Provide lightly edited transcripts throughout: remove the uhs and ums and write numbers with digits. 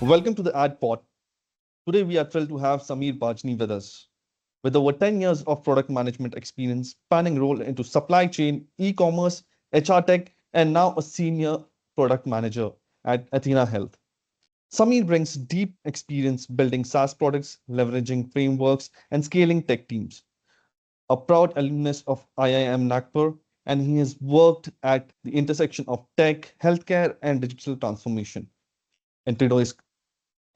Welcome to the Ad Pod. Today we are thrilled to have Samir Bajni with us. With over 10 years of product management experience, spanning role into supply chain, e-commerce, HR tech, and now a senior product manager at Athena Health. Samir brings deep experience building SaaS products, leveraging frameworks, and scaling tech teams. A proud alumnus of IIM Nagpur, and he has worked at the intersection of tech, healthcare, and digital transformation. In today's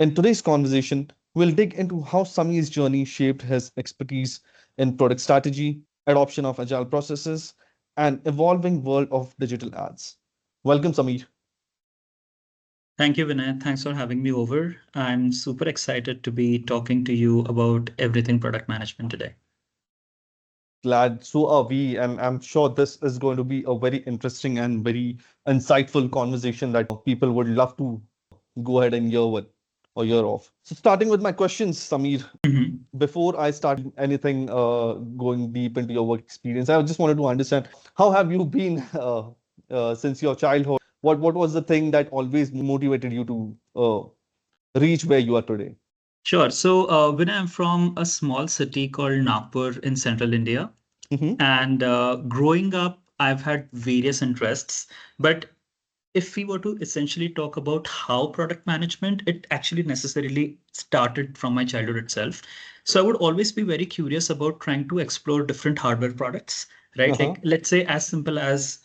In today's conversation, we'll dig into how Samir's journey shaped his expertise in product strategy, adoption of agile processes, and evolving world of digital ads. Welcome, Samir. Thank you, Vinay. Thanks for having me over. I'm super excited to be talking to you about everything product management today. Glad. So are we, and I'm sure this is going to be a very interesting and very insightful conversation that people would love to go ahead and hear with or hear of. So, starting with my questions, Samir, Mhm. before I start anything going deep into your work experience, I just wanted to understand how have you been since your childhood? What was the thing that always motivated you to reach where you are today? Sure. So, Vinay, I'm from a small city called Nagpur in central India. Hmm. And growing up, I've had various interests. But if we were to essentially talk about how product management, it actually necessarily started from my childhood itself. So I would always be very curious about trying to explore different hardware products, right? Uh-huh. Like let's say as simple as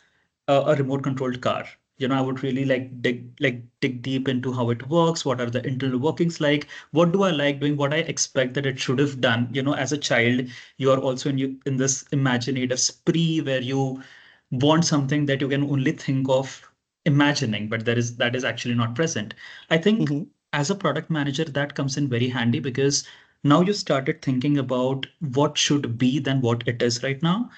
a remote controlled car. I would really dig deep into how it works. What are the internal workings like? What do I like doing? What I expect that it should have done. As a child, you are also in this imaginative spree where you want something that you can only think of imagining, but that is actually not present. I think Hmm. as a product manager, that comes in very handy because now you started thinking about what should be than what it is right now.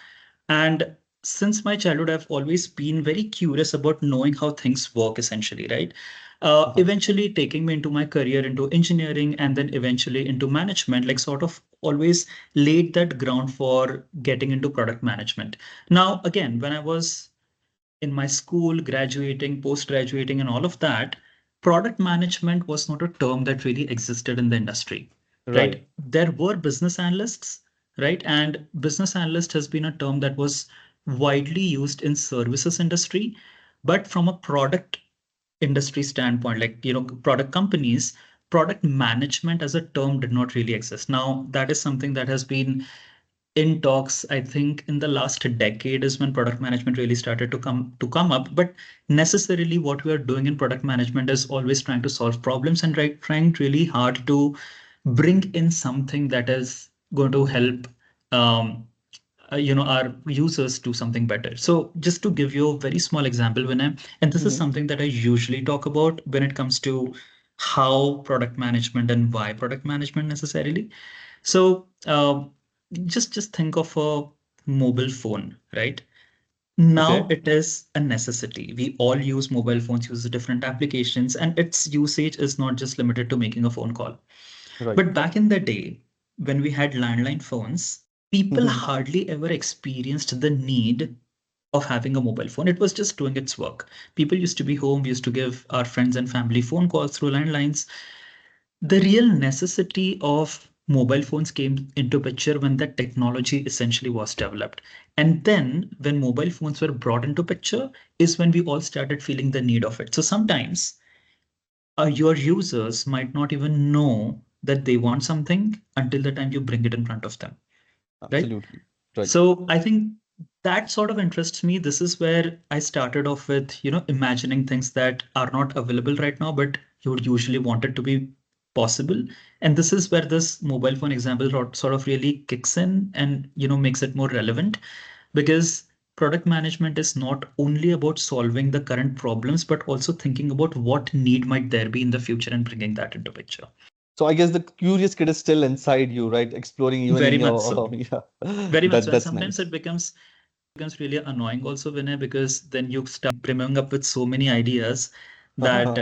And since my childhood, I've always been very curious about knowing how things work, essentially, right? Uh-huh. Eventually taking me into my career into engineering and then eventually into management, like sort of always laid that ground for getting into product management. Now, again, when I was in my school, graduating, post graduating, and all of that, product management was not a term that really existed in the industry, Right. right? There were business analysts, right? And business analyst has been a term that was widely used in services industry, but from a product industry standpoint, like, product companies, product management as a term did not really exist. Now, that is something that has been in talks. I think in the last decade is when product management really started to come up. But necessarily what we are doing in product management is always trying to solve problems and trying really hard to bring in something that is going to help um, our users do something better. So just to give you a very small example, Vinay, and this is Hmm. something that I usually talk about when it comes to how product management and why product management necessarily. So just think of a mobile phone, right? Now Okay. it is a necessity. We all use mobile phones, use different applications, and its usage is not just limited to making a phone call. Right. But back in the day, when we had landline phones, people Hmm. hardly ever experienced the need of having a mobile phone. It was just doing its work. People used to be home, we used to give our friends and family phone calls through landlines. The real necessity of mobile phones came into picture when that technology essentially was developed. And then when mobile phones were brought into picture is when we all started feeling the need of it. So sometimes your users might not even know that they want something until the time you bring it in front of them, right? Absolutely. Right. So I think that sort of interests me. This is where I started off with, imagining things that are not available right now, but you would usually want it to be possible. And this is where this mobile phone example sort of really kicks in and, makes it more relevant because product management is not only about solving the current problems, but also thinking about what need might there be in the future and bringing that into picture. So I guess the curious kid is still inside you, right? Exploring even Very in much your so. yeah. Very much so. And That's sometimes nice. it becomes really annoying also, Vinay, because then you start brimming up with so many ideas that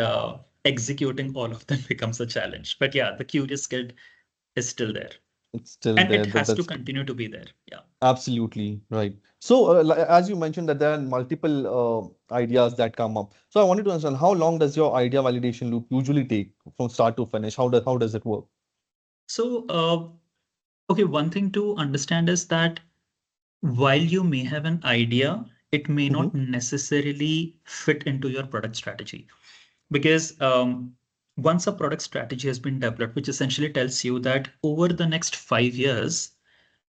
executing all of them becomes a challenge. But yeah, the curious kid is still there. It's still And there. it has to That's continue to be there. Yeah. absolutely right. So, as you mentioned that there are multiple ideas that come up. So, I wanted to understand how long does your idea validation loop usually take from start to finish? How does it work? So, okay, one thing to understand is that while you may have an idea, it may Mm-hmm. not necessarily fit into your product strategy. Because once a product strategy has been developed, which essentially tells you that over the next 5 years,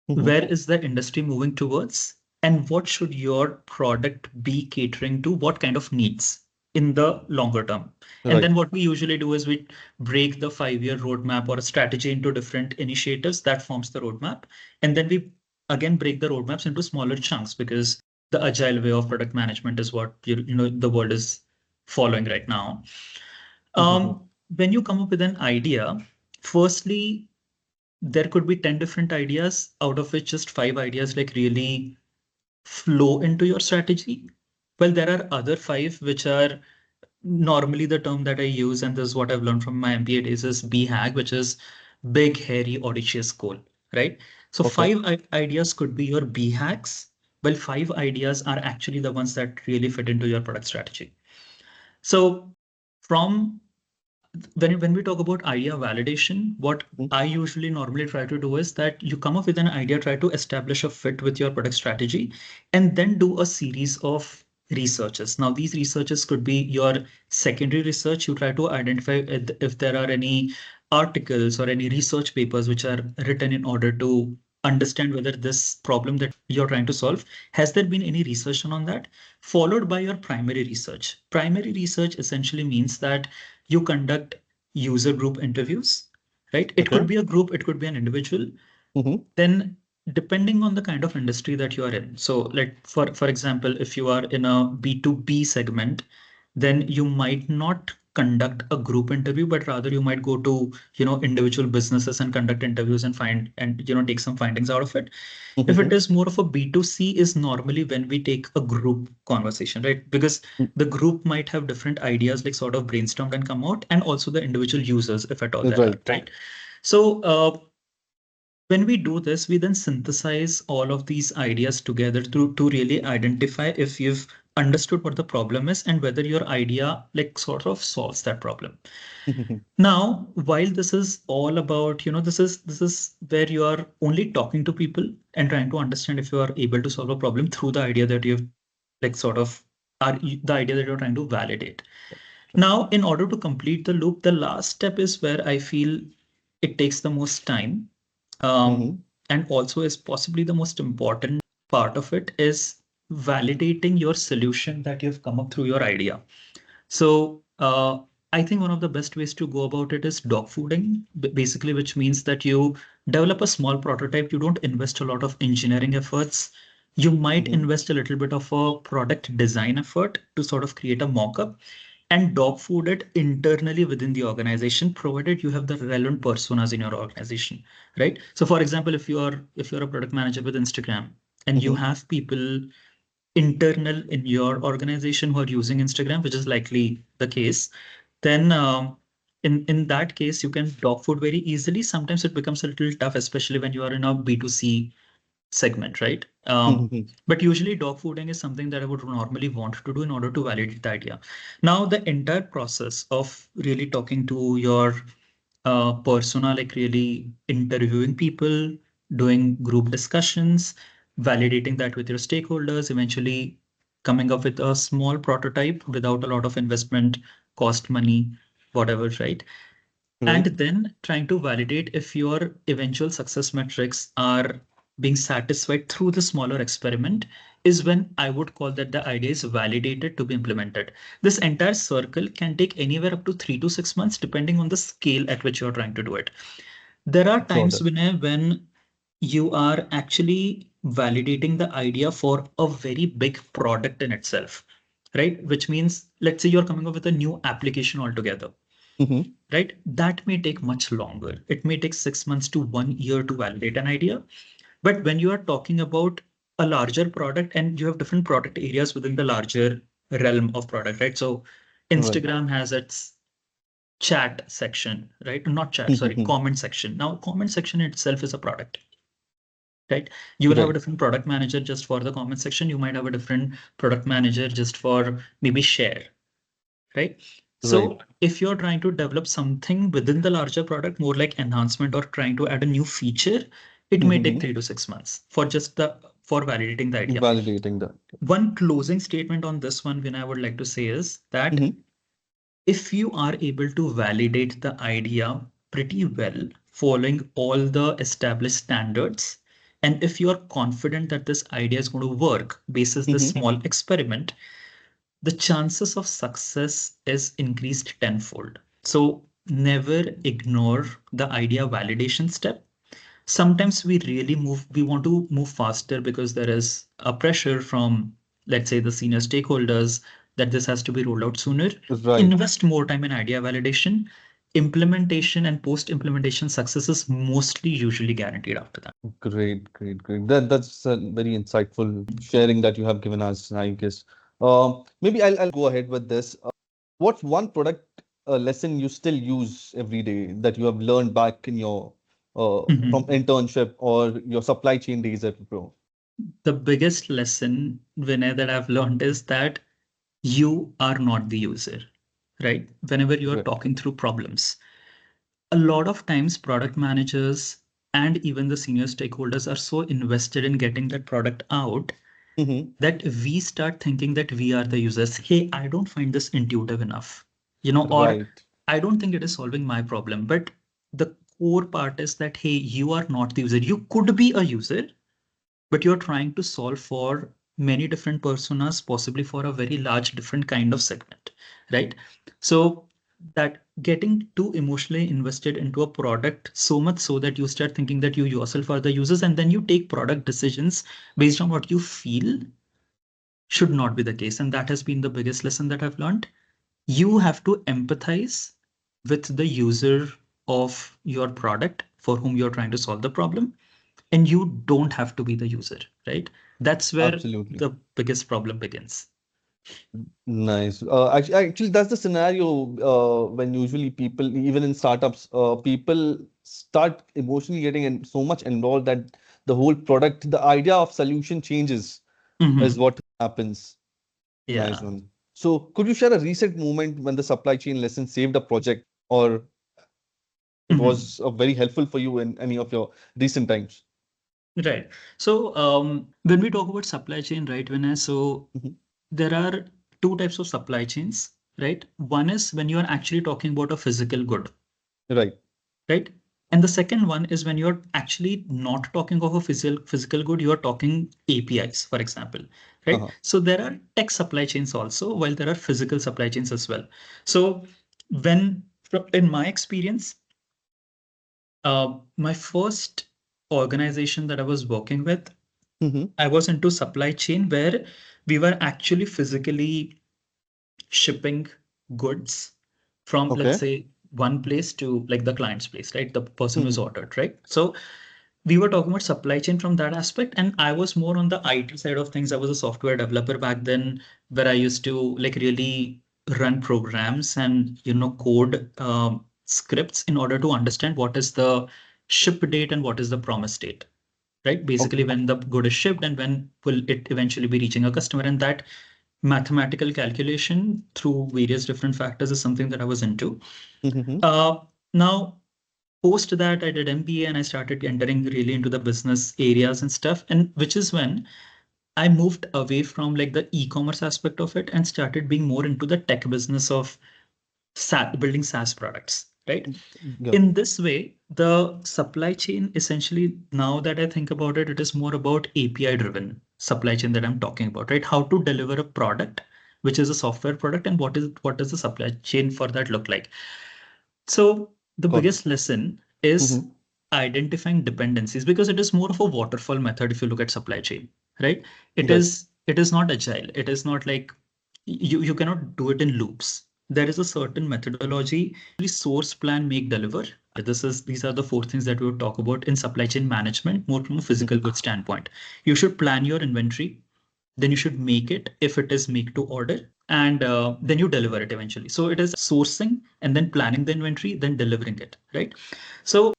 Mm-hmm. where is the industry moving towards, and what should your product be catering to, what kind of needs in the longer term. And Right. then what we usually do is we break the 5 year roadmap or a strategy into different initiatives that forms the roadmap. And then we again break the roadmaps into smaller chunks, because the agile way of product management is what the world is following right now. Mm-hmm. When you come up with an idea, firstly, there could be 10 different ideas, out of which just 5 ideas like really flow into your strategy. Well, there are other five which are normally the term that I use, and this is what I've learned from my MBA days, is BHAG, which is big, hairy, audacious goal, right? So Okay. five ideas could be your BHAGs, while five ideas are actually the ones that really fit into your product strategy. So from when we talk about idea validation, what Mm-hmm. I usually normally try to do is that you come up with an idea, try to establish a fit with your product strategy, and then do a series of researches. Now, these researches could be your secondary research. You try to identify if there are any articles or any research papers which are written in order to understand whether this problem that you're trying to solve, has there been any research on that, followed by your primary research. Primary research essentially means that you conduct user group interviews, right? It Okay. could be a group, it could be an individual. Mm-hmm. Then, depending on the kind of industry that you are in. So, like for example, if you are in a B2B segment, then you might not conduct a group interview, but rather you might go to, individual businesses and conduct interviews and find and take some findings out of it. If it Mm-hmm. is more of a B2C, is normally when we take a group conversation, right? Because the group might have different ideas, like sort of brainstormed and come out, and also the individual users, if at all there are, Right. right? So when we do this, we then synthesize all of these ideas together to really identify if you've understood what the problem is and whether your idea like sort of solves that problem. Mm-hmm. Now, while this is all about, this is where you are only talking to people and trying to understand if you are able to solve a problem through the idea that you've like sort of are the idea that you're trying to validate. Now, in order to complete the loop, the last step is where I feel it takes the most time, Mm-hmm. and also is possibly the most important part of it, is validating your solution that you've come up through your idea. So I think one of the best ways to go about it is dog fooding, basically, which means that you develop a small prototype. You don't invest a lot of engineering efforts. You might Mm-hmm. invest a little bit of a product design effort to sort of create a mock-up and dog food it internally within the organization, provided you have the relevant personas in your organization, right? So for example, if you're a product manager with Instagram and you Mm-hmm. have people internal in your organization who are using Instagram, which is likely the case, then in that case, you can dog food very easily. Sometimes it becomes a little tough, especially when you are in a B2C segment, right? Mm-hmm. But usually dog fooding is something that I would normally want to do in order to validate the idea. Now, the entire process of really talking to your persona, like really interviewing people, doing group discussions, validating that with your stakeholders, eventually coming up with a small prototype without a lot of investment, cost money, whatever, right? And Right. then trying to validate if your eventual success metrics are being satisfied through the smaller experiment is when I would call that the idea is validated to be implemented. This entire circle can take anywhere up to 3 to 6 months, depending on the scale at which you're trying to do it. There are Got times it. when you are actually validating the idea for a very big product in itself, right? Which means, let's say you're coming up with a new application altogether, Mm-hmm. right? That may take much longer. It may take 6 months to 1 year to validate an idea. But when you are talking about a larger product and you have different product areas within the larger realm of product, right? So Right. Instagram has its chat section, right? Not chat, sorry, Mhm. comment section. Now, comment section itself is a product, right? You will have a Right. different product manager just for the comment section. You might have a different product manager just for maybe share, right? Right. So if you're trying to develop something within the larger product, more like enhancement or trying to add a new feature, it may take Mhm. 3 to 6 months for just the for validating the idea. Validating that. One closing statement on this one, when I would like to say is that Mhm. if you are able to validate the idea pretty well, following all the established standards, and if you are confident that this idea is going to work basis this Mhm. small experiment, the chances of success is increased tenfold. So never ignore the idea validation step. Sometimes we want to move faster because there is a pressure from, let's say, the senior stakeholders that this has to be rolled out sooner. Right. Invest more time in idea validation. Implementation and post implementation success is mostly usually guaranteed after that. Great, great, great. That's a very insightful sharing that you have given us, I guess. Maybe I'll go ahead with this. What's one product lesson you still use every day that you have learned back in your from Mhm. internship or your supply chain days at Pro? The biggest lesson, Vinay, that I've learned is that you are not the user, right? Whenever you are Right. talking through problems, a lot of times product managers and even the senior stakeholders are so invested in getting that product out Mm-hmm. that we start thinking that we are the users. Hey, I don't find this intuitive enough, or Right. I don't think it is solving my problem. But the core part is that, hey, you are not the user. You could be a user, but you're trying to solve for many different personas, possibly for a very large different kind of segment, right? So that getting too emotionally invested into a product so much so that you start thinking that you yourself are the users and then you take product decisions based on what you feel should not be the case. And that has been the biggest lesson that I've learned. You have to empathize with the user of your product for whom you're trying to solve the problem, and you don't have to be the user, right? That's where Absolutely. the biggest problem begins. Nice. Actually, that's the scenario when usually people, even in startups, people start emotionally getting so much involved that the whole product, the idea of solution changes, is Mhm. what happens. Nice Yeah. one. So, could you share a recent moment when the supply chain lesson saved a project, or it Mhm. was very helpful for you in any of your recent times? Right. So when we talk about supply chain, right, Vinay, so Mhm. there are two types of supply chains, right? One is when you are actually talking about a physical good, Right. right? And the second one is when you're actually not talking of a physical good, you're talking APIs, for example, right? Uh-huh. So there are tech supply chains also, while there are physical supply chains as well. So when, in my experience, my first organization that I was working with, Mm-hmm. I was into supply chain where we were actually physically shipping goods from, let's Okay. say, one place to like the client's place, right? The person who's Mm-hmm. ordered, right? So we were talking about supply chain from that aspect, and I was more on the IT side of things. I was a software developer back then, where I used to like really run programs and code scripts in order to understand what is the ship date and what is the promise date, right? Basically, Okay. when the good is shipped and when will it eventually be reaching a customer, and that mathematical calculation through various different factors is something that I was into. Mm-hmm. Uh, Now, post that, I did MBA and I started entering really into the business areas and stuff, and which is when I moved away from like the e-commerce aspect of it and started being more into the tech business of building SaaS products, right? Yeah. In this way, the supply chain essentially, now that I think about it, it is more about API driven supply chain that I'm talking about, right? How to deliver a product, which is a software product, and what does the supply chain for that look like? So the Got it. biggest lesson is Mm-hmm. identifying dependencies because it is more of a waterfall method if you look at supply chain, right? Right. It is not agile. It is not like you cannot do it in loops. There is a certain methodology, source, plan, make, deliver. These are the four things that we would talk about in supply chain management, more from a physical Mm-hmm. goods standpoint. You should plan your inventory, then you should make it if it is make to order. and then you deliver it eventually. So it is sourcing and then planning the inventory, then delivering it, right? So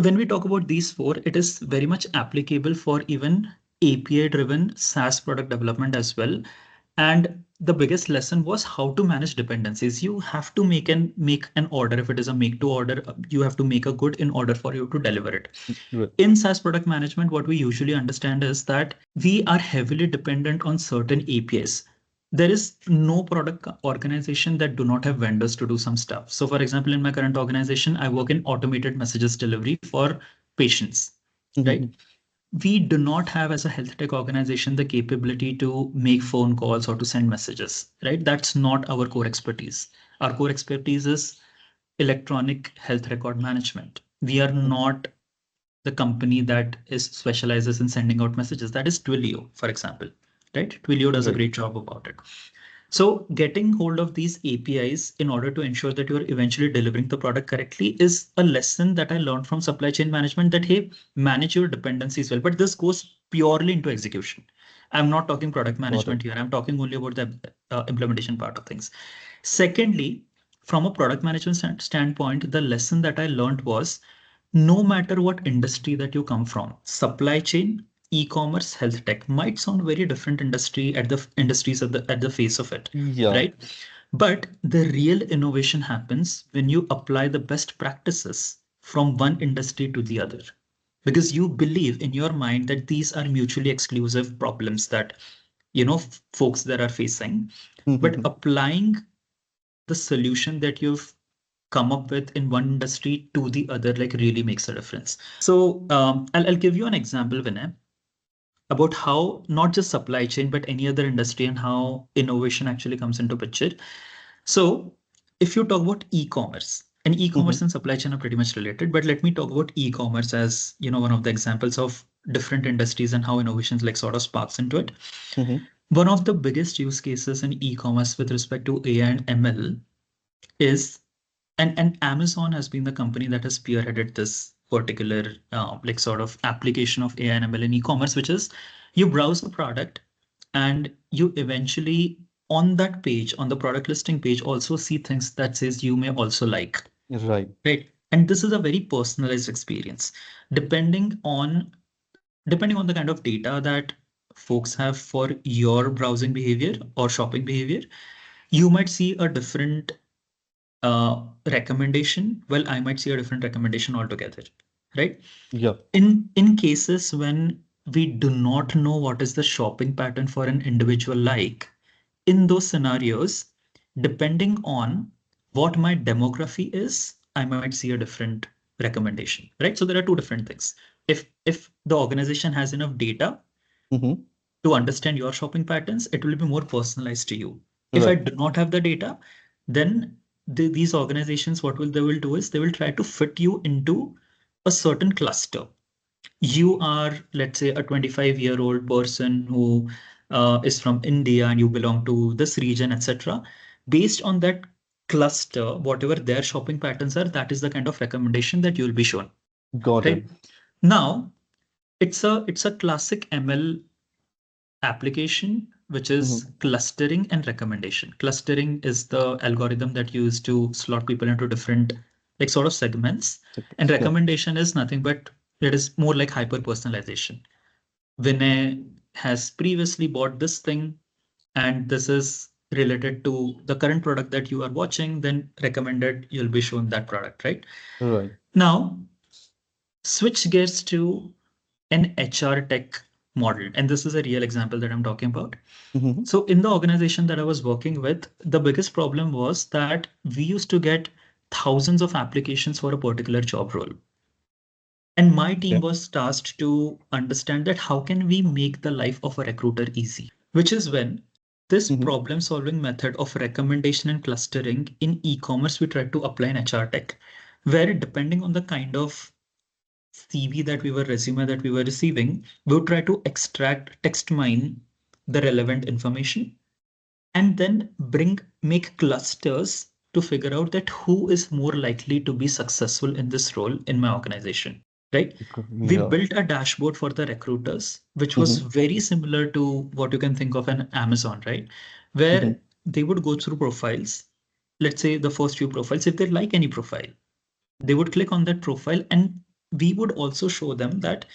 when we talk about these four, it is very much applicable for even API driven SaaS product development as well. And the biggest lesson was how to manage dependencies. You have to make an order. If it is a make to order, you have to make a good in order for you to deliver it. Right. In SaaS product management, what we usually understand is that we are heavily dependent on certain APIs. There is no product organization that do not have vendors to do some stuff. So for example, in my current organization, I work in automated messages delivery for patients, right? Mhm. We do not have, as a health tech organization, the capability to make phone calls or to send messages, right? That's not our core expertise. Our core expertise is electronic health record management. We are not the company that is specializes in sending out messages. That is Twilio, for example, right? Twilio does a Right. great job about it. So getting hold of these APIs in order to ensure that you're eventually delivering the product correctly is a lesson that I learned from supply chain management, that, hey, manage your dependencies well. But this goes purely into execution. I'm not talking product Got it. management here. I'm talking only about the implementation part of things. Secondly, from a product management standpoint, the lesson that I learned was no matter what industry that you come from, supply chain, e-commerce, health tech might sound very different industry at the industries at the face of it, Yeah. right? But the real innovation happens when you apply the best practices from one industry to the other, because you believe in your mind that these are mutually exclusive problems that folks that are facing, but Mhm. applying the solution that you've come up with in one industry to the other like really makes a difference. So I'll give you an example, Vinay, about how not just supply chain but any other industry and how innovation actually comes into picture. So if you talk about e-commerce, and e-commerce Mhm. and supply chain are pretty much related, but let me talk about e-commerce as one of the examples of different industries and how innovations like sort of sparks into it. Mhm. One of the biggest use cases in e-commerce with respect to AI and ML is, and Amazon has been the company that has spearheaded this particular like sort of application of AI and ML in e-commerce, which is you browse a product and you eventually on that page, on the product listing page, also see things that says you may also like, Right. right? And this is a very personalized experience depending on depending on the kind of data that folks have for your browsing behavior or shopping behavior. You might see a different recommendation. Well, I might see a different recommendation altogether, right? Yeah. In cases when we do not know what is the shopping pattern for an individual, like in those scenarios, depending on what my demography is, I might see a different recommendation, right? So there are two different things. If the organization has enough data Mhm. to understand your shopping patterns, it will be more personalized to you. If I Right. do not have the data, then these organizations, what will they will do is they will try to fit you into a certain cluster. You are, let's say, a 25-year-old person who is from India and you belong to this region, etc. Based on that cluster, whatever their shopping patterns are, that is the kind of recommendation that you will be shown, Got it. right? Now, it's a classic ML application, which is Mhm. clustering and recommendation. Clustering is the algorithm that you use to slot people into different like sort of segments. And Segments. Yeah. recommendation is nothing but it is more like hyper personalization. Vinay has previously bought this thing, and this is related to the current product that you are watching, then recommended you'll be shown that product, right? Right. Now, switch gears to an HR tech model. And this is a real example that I'm talking about. Mhm. So in the organization that I was working with, the biggest problem was that we used to get thousands of applications for a particular job role. And my team Okay. was tasked to understand that how can we make the life of a recruiter easy, which is when this Mhm. problem solving method of recommendation and clustering in e-commerce we tried to apply in HR tech, where depending on the kind of CV that we were resume that we were receiving, we would try to extract text mine the relevant information and then bring make clusters to figure out that who is more likely to be successful in this role in my organization, right? We Yeah. built a dashboard for the recruiters which was Mhm. very similar to what you can think of an Amazon, right? Where Mhm. they would go through profiles. Let's say the first few profiles, if they like any profile, they would click on that profile, and we would also show them that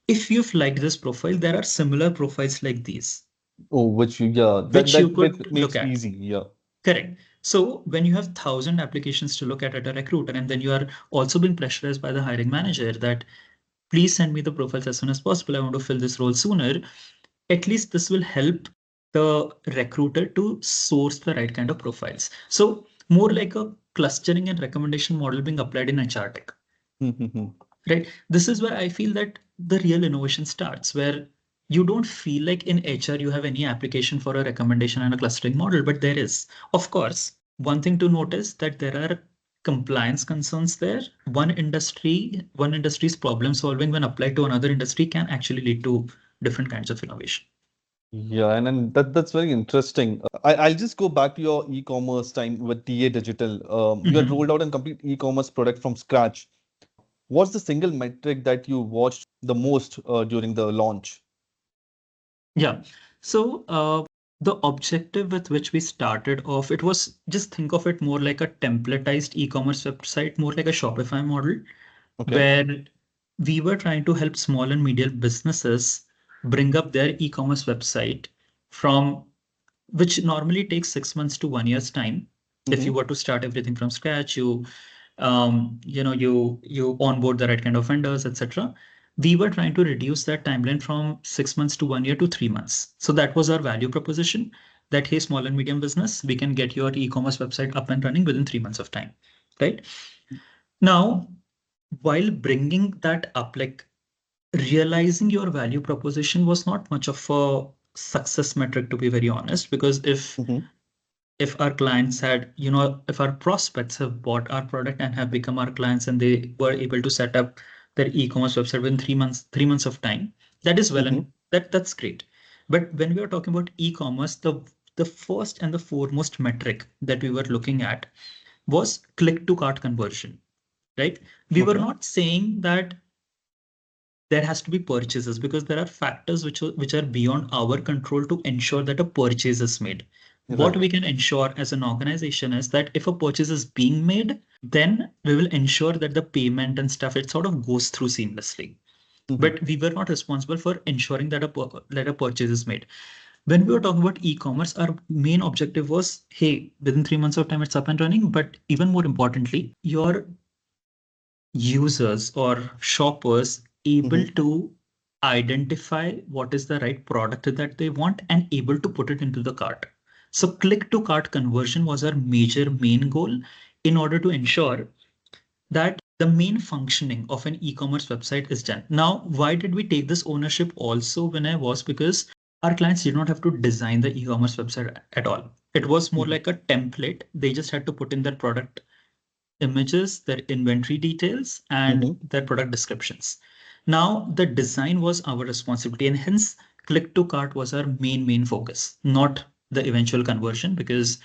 if you've liked this profile, there are similar profiles like these, Oh, yeah, that which you that could makes look at. easy. Yeah. Correct. So when you have 1,000 applications to look at a recruiter, and then you are also being pressurized by the hiring manager that please send me the profiles as soon as possible. I want to fill this role sooner. At least this will help the recruiter to source the right kind of profiles. So more like a clustering and recommendation model being applied in HR tech, Mm-hmm. right? This is where I feel that the real innovation starts, where you don't feel like in HR you have any application for a recommendation and a clustering model, but there is. Of course, one thing to notice that there are compliance concerns there. One industry's problem solving when applied to another industry can actually lead to different kinds of innovation. Yeah, and then that's very interesting. I'll just go back to your e-commerce time with TA Digital. You had Mhm. rolled out a complete e-commerce product from scratch. What's the single metric that you watched the most during the launch? Yeah. So the objective with which we started off, it was just think of it more like a templatized e-commerce website, more like a Shopify model, Okay. where we were trying to help small and medium businesses bring up their e-commerce website from which normally takes 6 months to 1 year's time. If you Mm-hmm. were to start everything from scratch, you onboard the right kind of vendors, etc. We were trying to reduce that timeline from 6 months to 1 year to 3 months. So that was our value proposition. That hey, small and medium business, we can get your e-commerce website up and running within 3 months of time, right? Now, while bringing that up, like realizing your value proposition was not much of a success metric, to be very honest, because Mm-hmm. if our clients had, if our prospects have bought our product and have become our clients and they were able to set up their e-commerce website within 3 months, 3 months of time, that is well, Mm-hmm. and that's great. But when we are talking about e-commerce, the first and the foremost metric that we were looking at was click to cart conversion, right? We were Okay. not saying that there has to be purchases because there are factors which are beyond our control to ensure that a purchase is made. What Right. we can ensure as an organization is that if a purchase is being made, then we will ensure that the payment and stuff, it sort of goes through seamlessly. Mm-hmm. But we were not responsible for ensuring that a purchase is made. When we were talking about e-commerce, our main objective was, hey, within 3 months of time it's up and running. But even more importantly, your users or shoppers able Mm-hmm. to identify what is the right product that they want and able to put it into the cart. So click to cart conversion was our major main goal in order to ensure that the main functioning of an e-commerce website is done. Now, why did we take this ownership also when I was? Because our clients did not have to design the e-commerce website at all. It was more Mm-hmm. like a template. They just had to put in their product images, their inventory details, and Mm-hmm. their product descriptions. Now, the design was our responsibility, and hence click to cart was our main focus, not the eventual conversion, because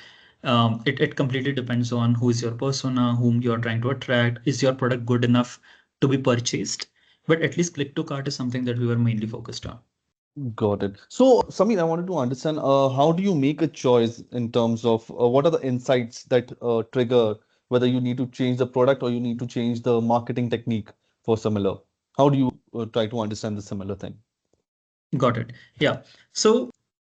it completely depends on who is your persona, whom you're trying to attract. Is your product good enough to be purchased? But at least click to cart is something that we were mainly focused on. Got it. So, Samir, I wanted to understand how do you make a choice in terms of what are the insights that trigger whether you need to change the product or you need to change the marketing technique for similar? How do you try to understand the similar thing? Got it. Yeah. So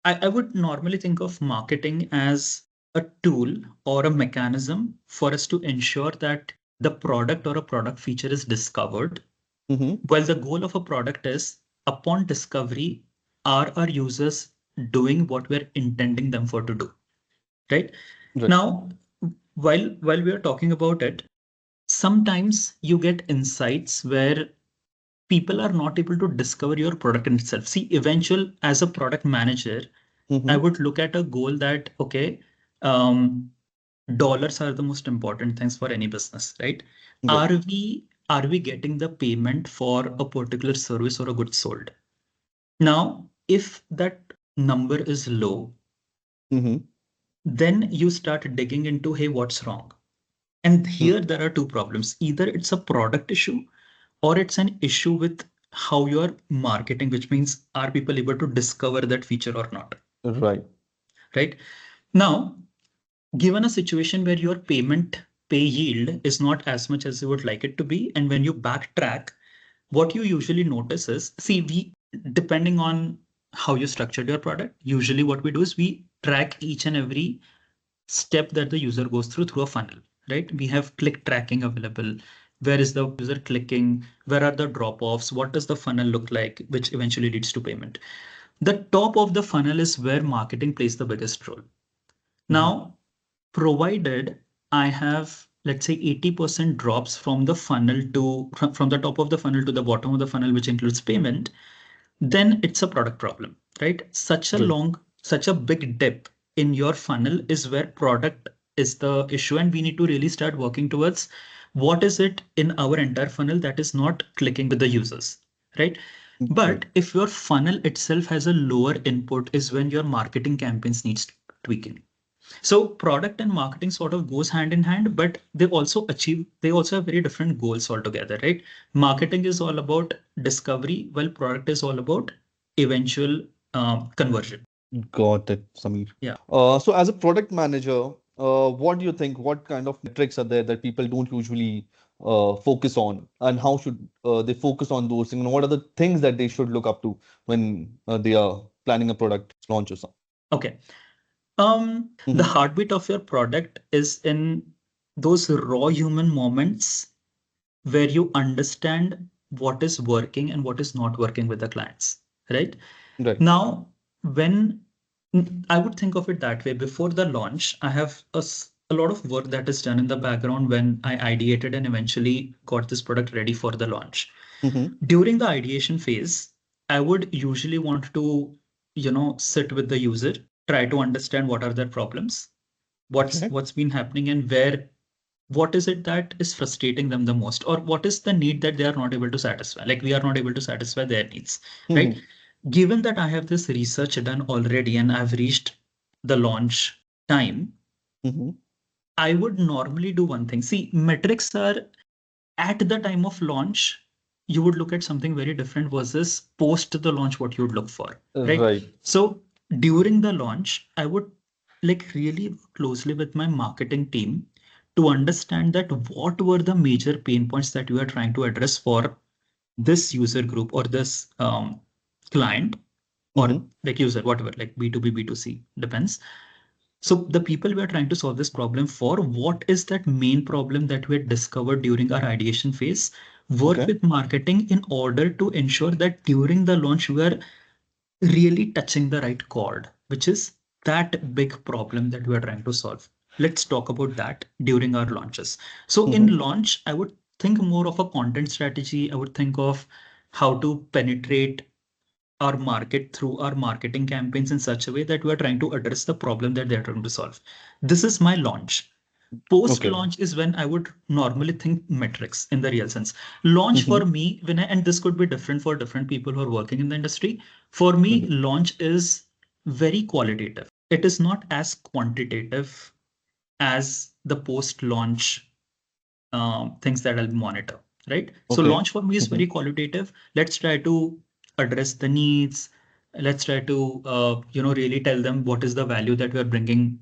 I would normally think of marketing as a tool or a mechanism for us to ensure that the product or a product feature is discovered. Mm-hmm. Well, the goal of a product is upon discovery, are our users doing what we're intending them for to do? Right? Right. Now, while we are talking about it, sometimes you get insights where people are not able to discover your product in itself. See, eventual as a product manager, I Mm-hmm. would look at a goal that, okay, um, dollars are the most important things for any business, right? Right. Are we getting the payment for a particular service or a good sold? Now, if that number is low, Mm-hmm. then you start digging into, hey, what's wrong? And here there are two problems. Either it's a product issue or it's an issue with how you're marketing, which means are people able to discover that feature or not? Right. Right. Now, given a situation where your pay yield is not as much as you would like it to be, and when you backtrack, what you usually notice is, see, we, depending on how you structured your product, usually what we do is we track each and every step that the user goes through a funnel, right? We have click tracking available. Where is the user clicking? Where are the drop offs? What does the funnel look like, which eventually leads to payment? The top of the funnel is where marketing plays the biggest role. Mm-hmm. Now, provided I have, let's say, 80% drops from the funnel to from the top of the funnel to the bottom of the funnel, which includes payment, then it's a product problem, right? Right. Such a big dip in your funnel is where product is the issue. And we need to really start working towards what is it in our entire funnel that is not clicking with the users, right? Right. But if your funnel itself has a lower input, is when your marketing campaigns needs tweaking. So product and marketing sort of goes hand in hand, but they also have very different goals altogether, right? Marketing is all about discovery, while product is all about eventual conversion. Got it, Samir. Yeah. So as a product manager, what do you think? What kind of metrics are there that people don't usually focus on, and how should they focus on those things? And what are the things that they should look up to when they are planning a product launch or something? Okay. The Mm-hmm. heartbeat of your product is in those raw human moments where you understand what is working and what is not working with the clients, right? Right. Now, when I would think of it that way, before the launch, I have a lot of work that is done in the background when I ideated and eventually got this product ready for the launch. Mm-hmm. During the ideation phase, I would usually want to, sit with the user, try to understand what are their problems, Okay. what's been happening, and what is it that is frustrating them the most, or what is the need that they are not able to satisfy, like we are not able to satisfy their needs, right? Mm-hmm. Given that I have this research done already and I've reached the launch time, Mm-hmm. I would normally do one thing. See, metrics are at the time of launch, you would look at something very different versus post the launch, what you would look for, right? Right. So during the launch, I would like really work closely with my marketing team to understand that what were the major pain points that we are trying to address for this user group or this client, or Mm-hmm. like user, whatever, like B2B, B2C, depends. So the people we are trying to solve this problem for, what is that main problem that we had discovered during our ideation phase? Work Okay. with marketing in order to ensure that during the launch we are really touching the right chord, which is that big problem that we are trying to solve. Let's talk about that during our launches. So Mm-hmm. in launch, I would think more of a content strategy. I would think of how to penetrate our market through our marketing campaigns in such a way that we are trying to address the problem that they're trying to solve. This is my launch. Post Okay. launch is when I would normally think metrics in the real sense. Launch for Mm-hmm. me, and this could be different for different people who are working in the industry. For me, Right. launch is very qualitative. It is not as quantitative as the post launch things that I'll monitor, right? So Okay. launch for me is Mm-hmm. very qualitative. Let's try to address the needs. Let's try to, really tell them what is the value that we are bringing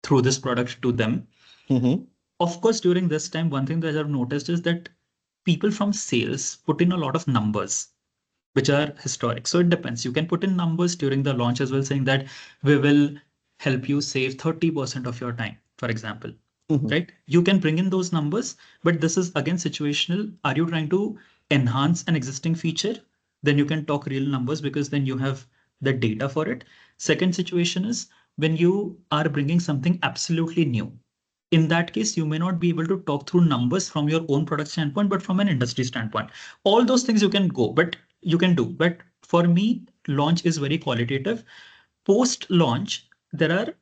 through this product to them. Mm-hmm. Of course, during this time, one thing that I've noticed is that people from sales put in a lot of numbers which are historic. So it depends. You can put in numbers during the launch as well, saying that we will help you save 30% of your time, for example, Mm-hmm. right? You can bring in those numbers, but this is again situational. Are you trying to enhance an existing feature? Then you can talk real numbers because then you have the data for it. Second situation is when you are bringing something absolutely new. In that case, you may not be able to talk through numbers from your own product standpoint, but from an industry standpoint. All those things you can go, but you can do. But for me, launch is very qualitative. Post launch, there are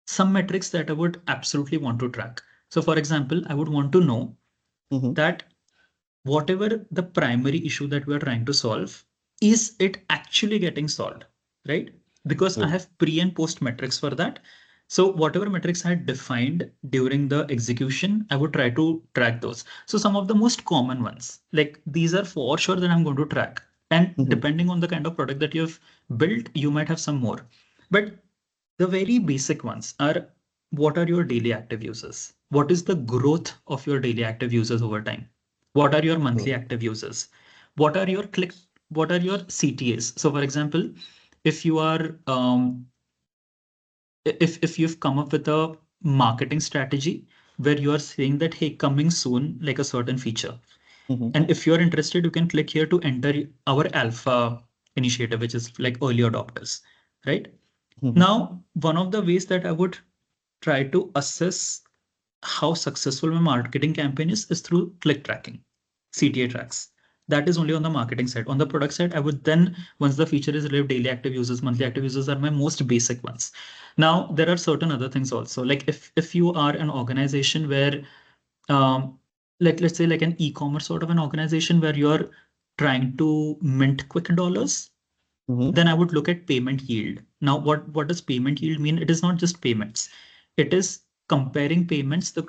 some metrics that I would absolutely want to track. So, for example, I would want to know Mm-hmm. that whatever the primary issue that we are trying to solve, is it actually getting solved, right? Because I Right. have pre and post metrics for that. So whatever metrics I had defined during the execution, I would try to track those. So some of the most common ones, like these are for sure that I'm going to track. And Mm-hmm. depending on the kind of product that you've built, you might have some more. But the very basic ones are what are your daily active users? What is the growth of your daily active users over time? What are your Right. monthly active users? What are your click? What are your CTAs? So, for example, if you are if you've come up with a marketing strategy where you are saying that, hey, coming soon, like a certain feature, Mm-hmm. and if you're interested, you can click here to enter our alpha initiative, which is like early adopters, right? Mm-hmm. Now, one of the ways that I would try to assess how successful my marketing campaign is through click tracking, CTA tracks. That is only on the marketing side. On the product side, I would then, once the feature is live, daily active users, monthly active users are my most basic ones. Now, there are certain other things also. Like if you are an organization where like let's say like an e-commerce sort of an organization where you're trying to mint quick dollars, Mm-hmm. then I would look at payment yield. Now, what does payment yield mean? It is not just payments. It is comparing payments to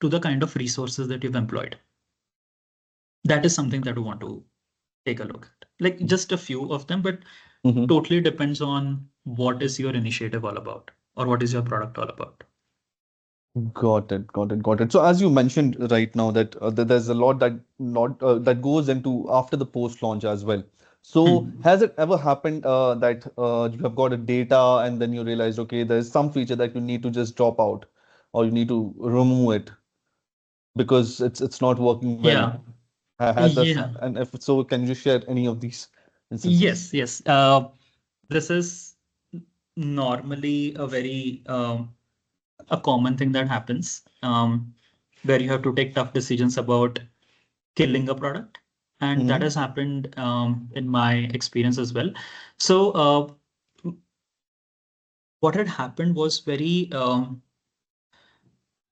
the kind of resources that you've employed. That is something that we want to take a look at. Like just a few of them, but Mm-hmm. totally depends on what is your initiative all about or what is your product all about. Got it, got it, got it. So as you mentioned right now that, there's a lot that not that goes into after the post launch as well. So Hmm. has it ever happened that you have got a data and then you realized, okay, there's some feature that you need to just drop out or you need to remove it because it's not working well. Yeah. Has this, Yeah. and if so, can you share any of these instances? Yes, yes. This is normally a common thing that happens, where you have to take tough decisions about killing a product, and that Mm-hmm. has happened in my experience as well. So what had happened was very,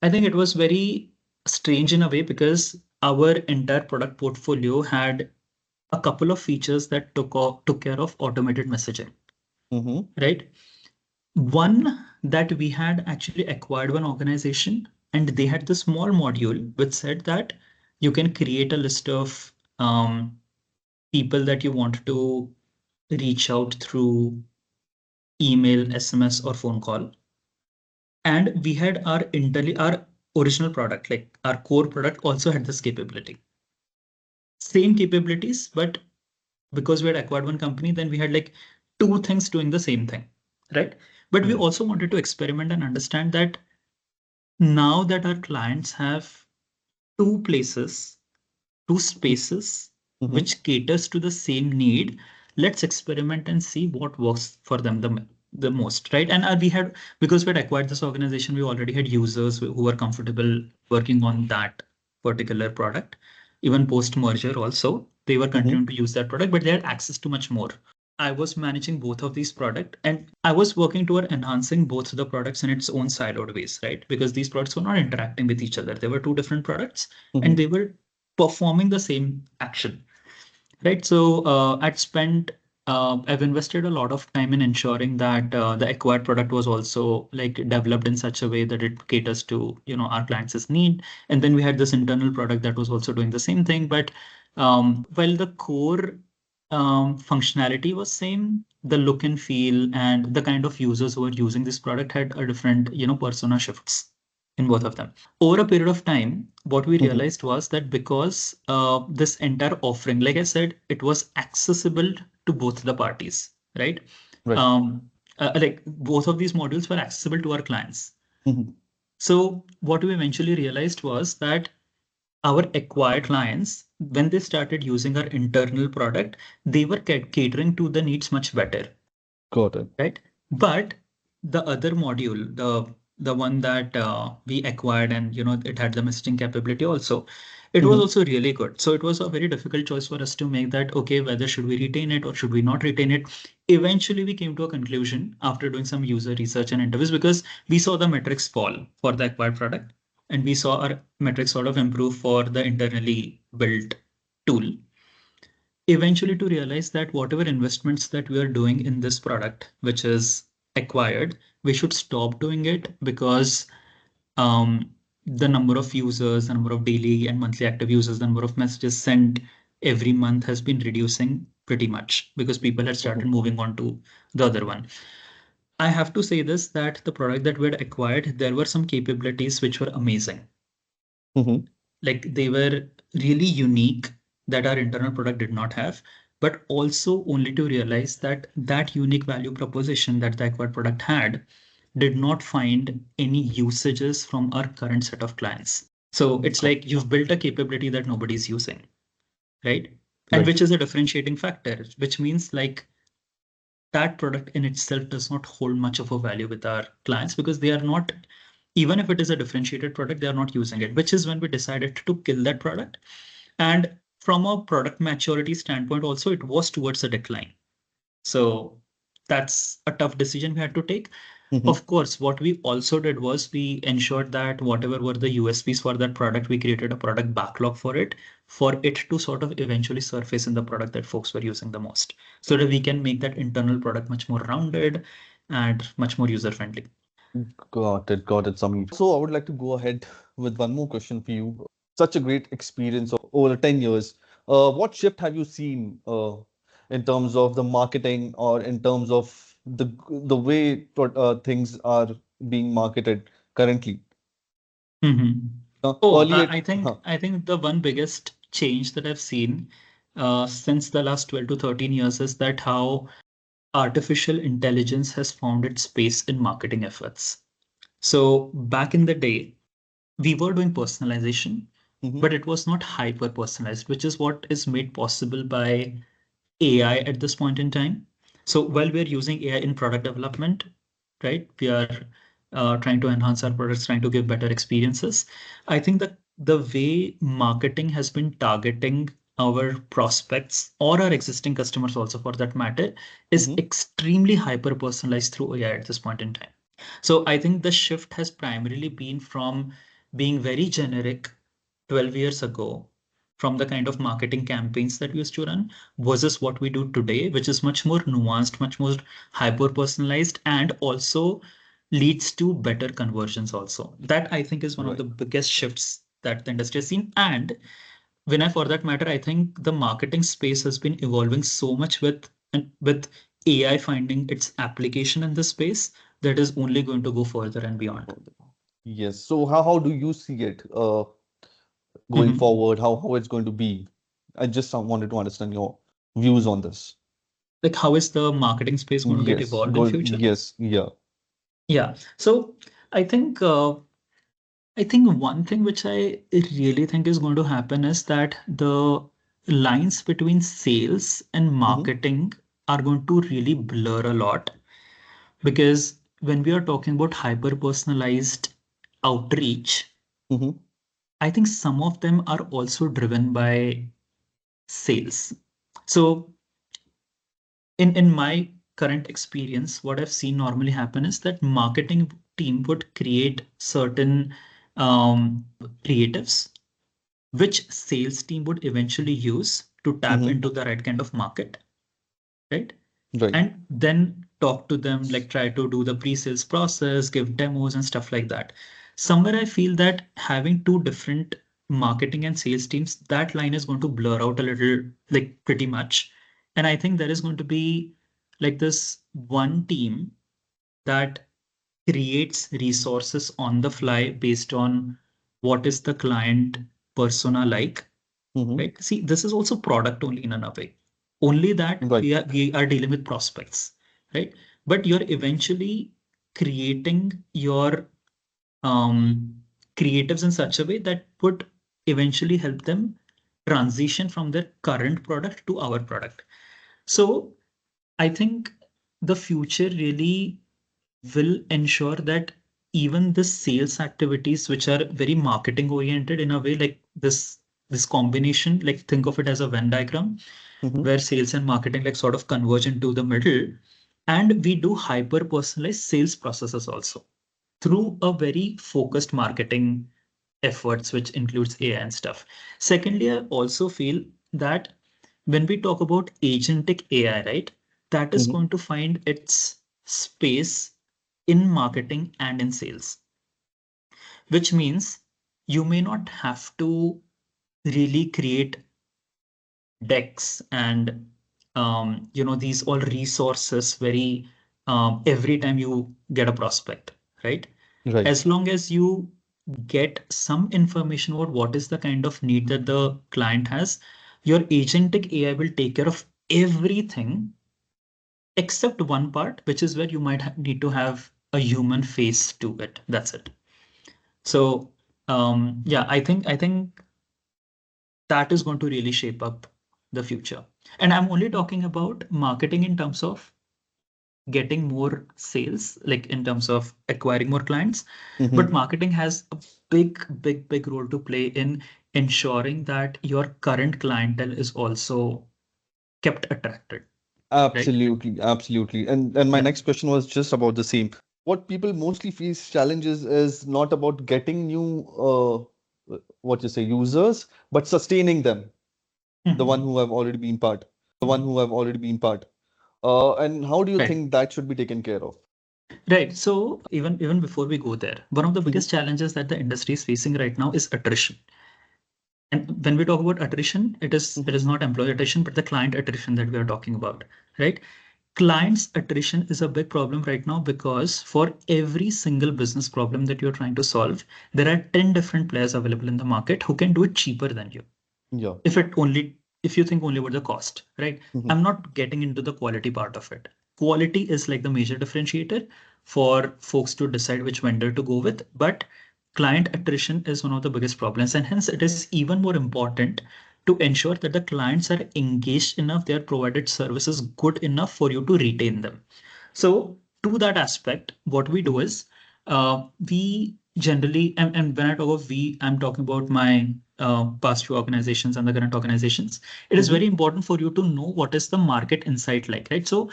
I think it was very strange in a way because our entire product portfolio had a couple of features that took care of automated messaging, Mm-hmm. right? One that we had actually acquired one organization, and they had this small module which said that you can create a list of people that you want to reach out through email, SMS, or phone call. And we had our original product, like our core product, also had this capability. Same capabilities, but because we had acquired one company, then we had like two things doing the same thing, right? But we Right. also wanted to experiment and understand that now that our clients have two places, two spaces Mm-hmm. which caters to the same need, let's experiment and see what works for them the most, right? And we had, because we had acquired this organization, we already had users who were comfortable working on that particular product. Even post merger also, they were Mm-hmm. continuing to use that product, but they had access to much more. I was managing both of these products and I was working toward enhancing both the products in its own siloed ways, right? Because these products were not interacting with each other. They were two different products and Mm-hmm. they were performing the same action, right? So I've invested a lot of time in ensuring that the acquired product was also like developed in such a way that it caters to, our clients' need. And then we had this internal product that was also doing the same thing. But while the core functionality was same, the look and feel and the kind of users who were using this product had a different, persona shifts in both of them. Over a period of time, what we Mm-hmm. realized was that because this entire offering, like I said, it was accessible to both the parties, right? Right. Um, like both of these modules were accessible to our clients. Mm-hmm. So what we eventually realized was that our acquired clients, when they started using our internal product, they were catering to the needs much better, Got it. right? But the other module, the one that we acquired, and it had the messaging capability also, it was Mm-hmm. also really good. So it was a very difficult choice for us to make that, okay, whether should we retain it or should we not retain it. Eventually, we came to a conclusion after doing some user research and interviews because we saw the metrics fall for the acquired product, and we saw our metrics sort of improve for the internally built tool. Eventually to realize that whatever investments that we are doing in this product, which is acquired, we should stop doing it because the number of users, the number of daily and monthly active users, the number of messages sent every month has been reducing pretty much because people had started Mm-hmm. moving on to the other one. I have to say this that the product that we had acquired, there were some capabilities which were amazing. Mm-hmm. Like they were really unique that our internal product did not have, but also only to realize that that unique value proposition that the acquired product had did not find any usages from our current set of clients. So it's Got like you've built a capability that nobody's using, right? And right. which is a differentiating factor, which means like that product in itself does not hold much of a value with our clients because they are not, even if it is a differentiated product, they are not using it, which is when we decided to kill that product. And from a product maturity standpoint, also, it was towards a decline. So that's a tough decision we had to take. Mm-hmm. Of course, what we also did was we ensured that whatever were the USPs for that product, we created a product backlog for it to sort of eventually surface in the product that folks were using the most, so that we can make that internal product much more rounded and much more user friendly. Got it, Samir. So I would like to go ahead with one more question for you. Such a great experience over the 10 years. What shift have you seen in terms of the marketing or in terms of the way things are being marketed currently? Mhm. Oh, Earlier, I think the one biggest change that I've seen since the last 12 to 13 years is that how artificial intelligence has found its space in marketing efforts. So back in the day, we were doing personalization, hmm but it was not hyper personalized, which is what is made possible by AI at this point in time. So while we're using AI in product development, right, we are trying to enhance our products, trying to give better experiences. I think that the way marketing has been targeting our prospects or our existing customers also for that matter is hmm extremely hyper personalized through AI at this point in time. So I think the shift has primarily been from being very generic 12 years ago, from the kind of marketing campaigns that we used to run, versus what we do today, which is much more nuanced, much more hyper personalized, and also leads to better conversions also. That I think is one of the right. biggest shifts that the industry has seen. And when I, for that matter, I think the marketing space has been evolving so much with AI finding its application in this space that is only going to go further and beyond. Yes. So how do you see it going Mhm. forward? How it's going to be? I just wanted to understand your views on this. Like how is the marketing space going to get Yes. evolved in Good. future? Yes. Yeah. Yeah. So I think uh, I think one thing which I really think is going to happen is that the lines between sales and hmm marketing are going to really blur a lot, because when we are talking about hyper personalized outreach, hmm I think some of them are also driven by sales. So in my current experience, what I've seen normally happen is that marketing team would create certain creatives, which sales team would eventually use to tap hmm into the right kind of market, right? Right. And then talk to them, like try to do the pre-sales process, give demos and stuff like that. Somewhere I feel that having two different marketing and sales teams, that line is going to blur out a little, like pretty much. And I think there is going to be like this one team that creates resources on the fly based on what is the client persona like, hmm right? See, this is also product only in a way. Only that Right. we are dealing with prospects, right? But you're eventually creating your creatives in such a way that would eventually help them transition from their current product to our product. So I think the future really will ensure that even the sales activities, which are very marketing oriented in a way, like this combination, like think of it as a Venn diagram hmm where sales and marketing like sort of converge into the middle, and we do hyper personalized sales processes also through a very focused marketing efforts, which includes AI and stuff. Secondly, I also feel that when we talk about agentic AI, right, that is hmm going to find its space in marketing and in sales, which means you may not have to really create decks and these all resources very every time you get a prospect, right? Right. As long as you get some information about what is the kind of need that the client has, your agentic AI will take care of everything except one part, which is where you might need to have a human face to it. That's it. So, yeah, I think that is going to really shape up the future. And I'm only talking about marketing in terms of getting more sales, like in terms of acquiring more clients. But Mm-hmm. marketing has a big role to play in ensuring that your current clientele is also kept attracted, right? Absolutely, absolutely. And my Yeah. next question was just about the same. What people mostly face challenges is not about getting new what you say users, but sustaining them, the one Mhm. who have already been part, the one who have already been part. And how do you Right. think that should be taken care of? Right. So even before we go there, one of the Mm-hmm. biggest challenges that the industry is facing right now is attrition. And when we talk about attrition, it is not employee attrition, but the client attrition that we are talking about, right? Clients attrition is a big problem right now because for every single business problem that you're trying to solve, there are 10 different players available in the market who can do it cheaper than you. Yeah. If you think only about the cost, right? Mm-hmm. I'm not getting into the quality part of it. Quality is like the major differentiator for folks to decide which vendor to go with, but client attrition is one of the biggest problems, and hence it is even more important to ensure that the clients are engaged enough, their provided services good enough for you to retain them. So to that aspect, what we do Mm-hmm. is we generally, and when I talk of we, I'm talking about my past few organizations and the current organizations. It is Mm-hmm. very important for you to know what is the market insight like, right? So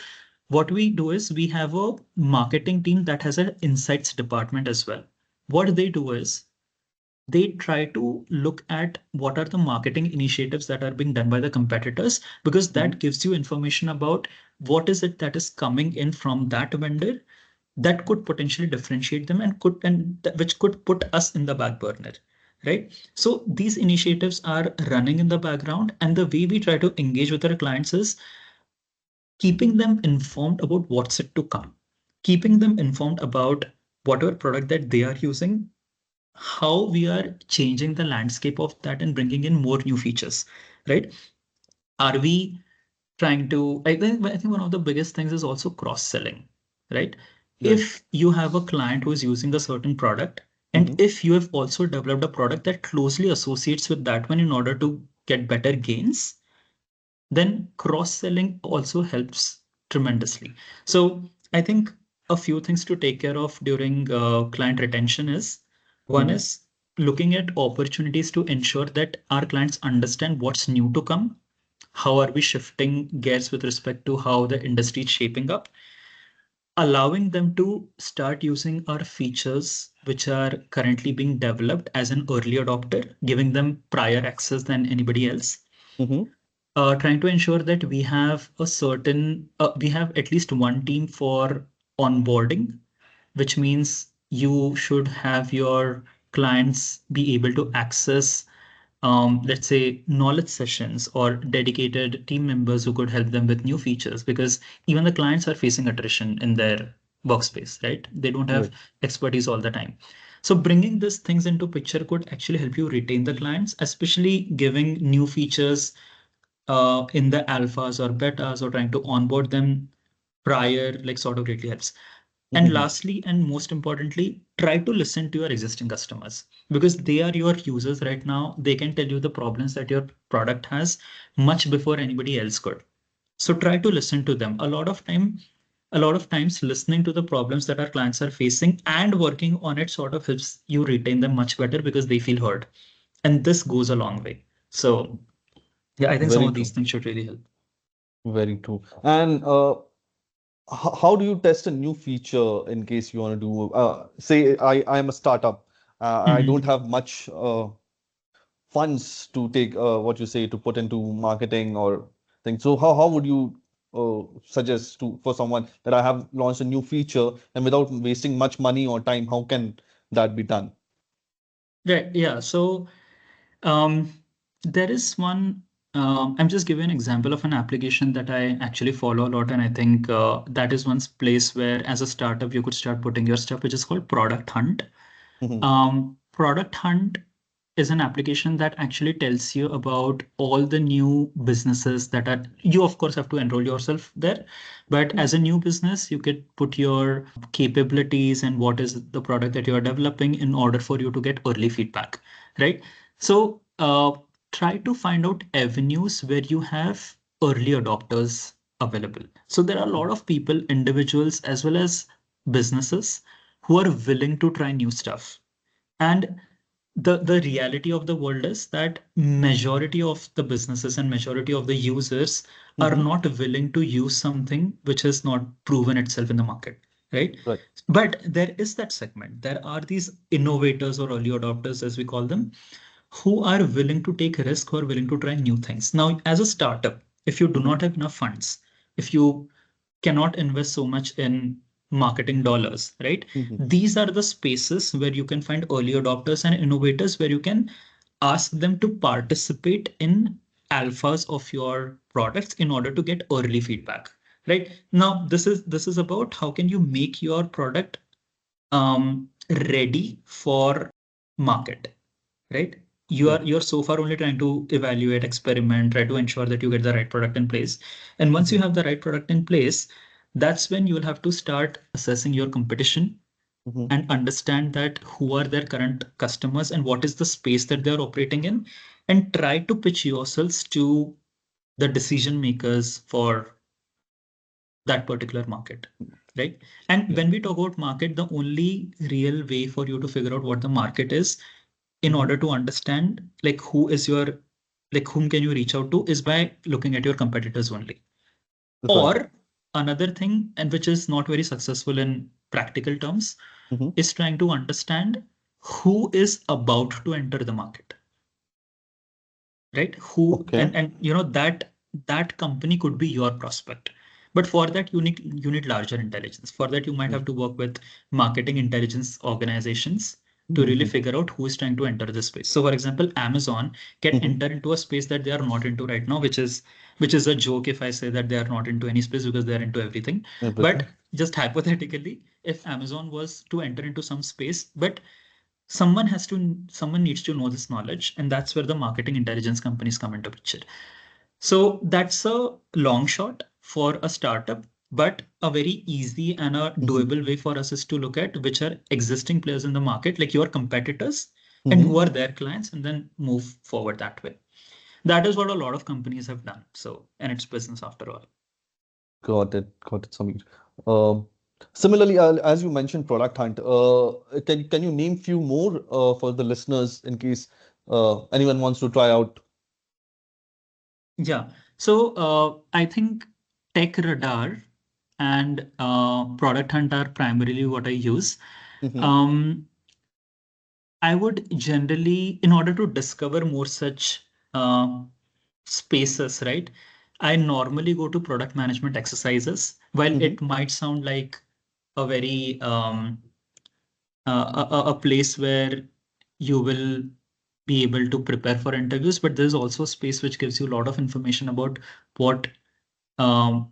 what we do is we have a marketing team that has an insights department as well. What they do is they try to look at what are the marketing initiatives that are being done by the competitors, because Mm-hmm. that gives you information about what is it that is coming in from that vendor that could potentially differentiate them and which could put us in the back burner, right? So these initiatives are running in the background, and the way we try to engage with our clients is keeping them informed about what's it to come, keeping them informed about whatever product that they are using, how we are changing the landscape of that and bringing in more new features, right? Are we trying to, I think one of the biggest things is also cross selling, right? Right. If you have a client who is using a certain product, and Mm-hmm. if you have also developed a product that closely associates with that one in order to get better gains, then cross selling also helps tremendously. So I think a few things to take care of during client retention is one Mm-hmm. is looking at opportunities to ensure that our clients understand what's new to come. How are we shifting gears with respect to how the industry is shaping up? Allowing them to start using our features, which are currently being developed as an early adopter, giving them prior access than anybody else. Mm-hmm. Trying to ensure that we have at least one team for onboarding, which means you should have your clients be able to access, let's say, knowledge sessions or dedicated team members who could help them with new features, because even the clients are facing attrition in their workspace, right? They don't have Right. expertise all the time. So bringing these things into picture could actually help you retain the clients, especially giving new features in the alphas or betas, or trying to onboard them prior, like sort of greatly helps. And Mm-hmm. lastly, and most importantly, try to listen to your existing customers, because they are your users right now. They can tell you the problems that your product has much before anybody else could. So try to listen to them. A lot of times listening to the problems that our clients are facing and working on it sort of helps you retain them much better because they feel heard. And this goes a long way. So yeah, I think some Very of these true. things should really help. Very true. And how do you test a new feature in case you want to do, say I am a startup, I Mhm. don't have much funds to take what you say to put into marketing or things. So how would you suggest to for someone that I have launched a new feature and without wasting much money or time, how can that be done? Right. Yeah. So um, there is one. I'm just giving an example of an application that I actually follow a lot, and I think that is one place where, as a startup, you could start putting your stuff, which is called Product Hunt. Mm-hmm. Product Hunt is an application that actually tells you about all the new businesses that are, you of course have to enroll yourself there, but as a new business, you could put your capabilities and what is the product that you are developing in order for you to get early feedback, right? So try to find out avenues where you have early adopters available. So there are a lot of people, individuals, as well as businesses who are willing to try new stuff. And the reality of the world is that majority of the businesses and majority of the users are Mm-hmm. not willing to use something which has not proven itself in the market, right? Right. But there is that segment. There are these innovators or early adopters, as we call them, who are willing to take a risk, who are willing to try new things. Now, as a startup, if you do Mm-hmm. not have enough funds, if you cannot invest so much in marketing dollars, right? Mm-hmm. These are the spaces where you can find early adopters and innovators where you can ask them to participate in alphas of your products in order to get early feedback. Right now, this is about how can you make your product ready for market, right? you Right. are you're so far only trying to evaluate, experiment, try to ensure that you get the right product in place, and once Mm-hmm. you have the right product in place, that's when you will have to start assessing your competition Mm-hmm. and understand that who are their current customers and what is the space that they're operating in, and try to pitch yourselves to the decision makers for that particular market, right? And Yeah. when we talk about market, the only real way for you to figure out what the market is in Mm-hmm. order to understand like who is your, like whom can you reach out to, is by looking at your competitors only. Right. Or another thing, and which is not very successful in practical terms, Mm-hmm. is trying to understand who is about to enter the market, right? Who, Okay. and that company could be your prospect. But for that, you need larger intelligence. For that, you might have to work with marketing intelligence organizations to really Mm-hmm. figure out who is trying to enter this space. So for example, Amazon can Mm-hmm. enter into a space that they are not into right now, which is a joke if I say that they are not into any space, because they are into everything. But Everything. just hypothetically, if Amazon was to enter into some space, but someone needs to know this knowledge, and that's where the marketing intelligence companies come into picture. So that's a long shot for a startup, but a very easy and a Mm-hmm. doable way for us is to look at which are existing players in the market, like your competitors, and Mm-hmm. who are their clients, and then move forward that way. That is what a lot of companies have done. So, and it's business after all. Got it. Got it, Samir. Um, Similarly, as you mentioned, product hunt. Can you name few more for the listeners in case anyone wants to try out? Yeah. So I think Tech Radar and Product Hunt are primarily what I use. Mm-hmm. Um, I would generally, in order to discover more such uh, spaces, right? I normally go to product management exercises. While Mm-hmm. it might sound like a very a place where you will be able to prepare for interviews, but there's also a space which gives you a lot of information about what um,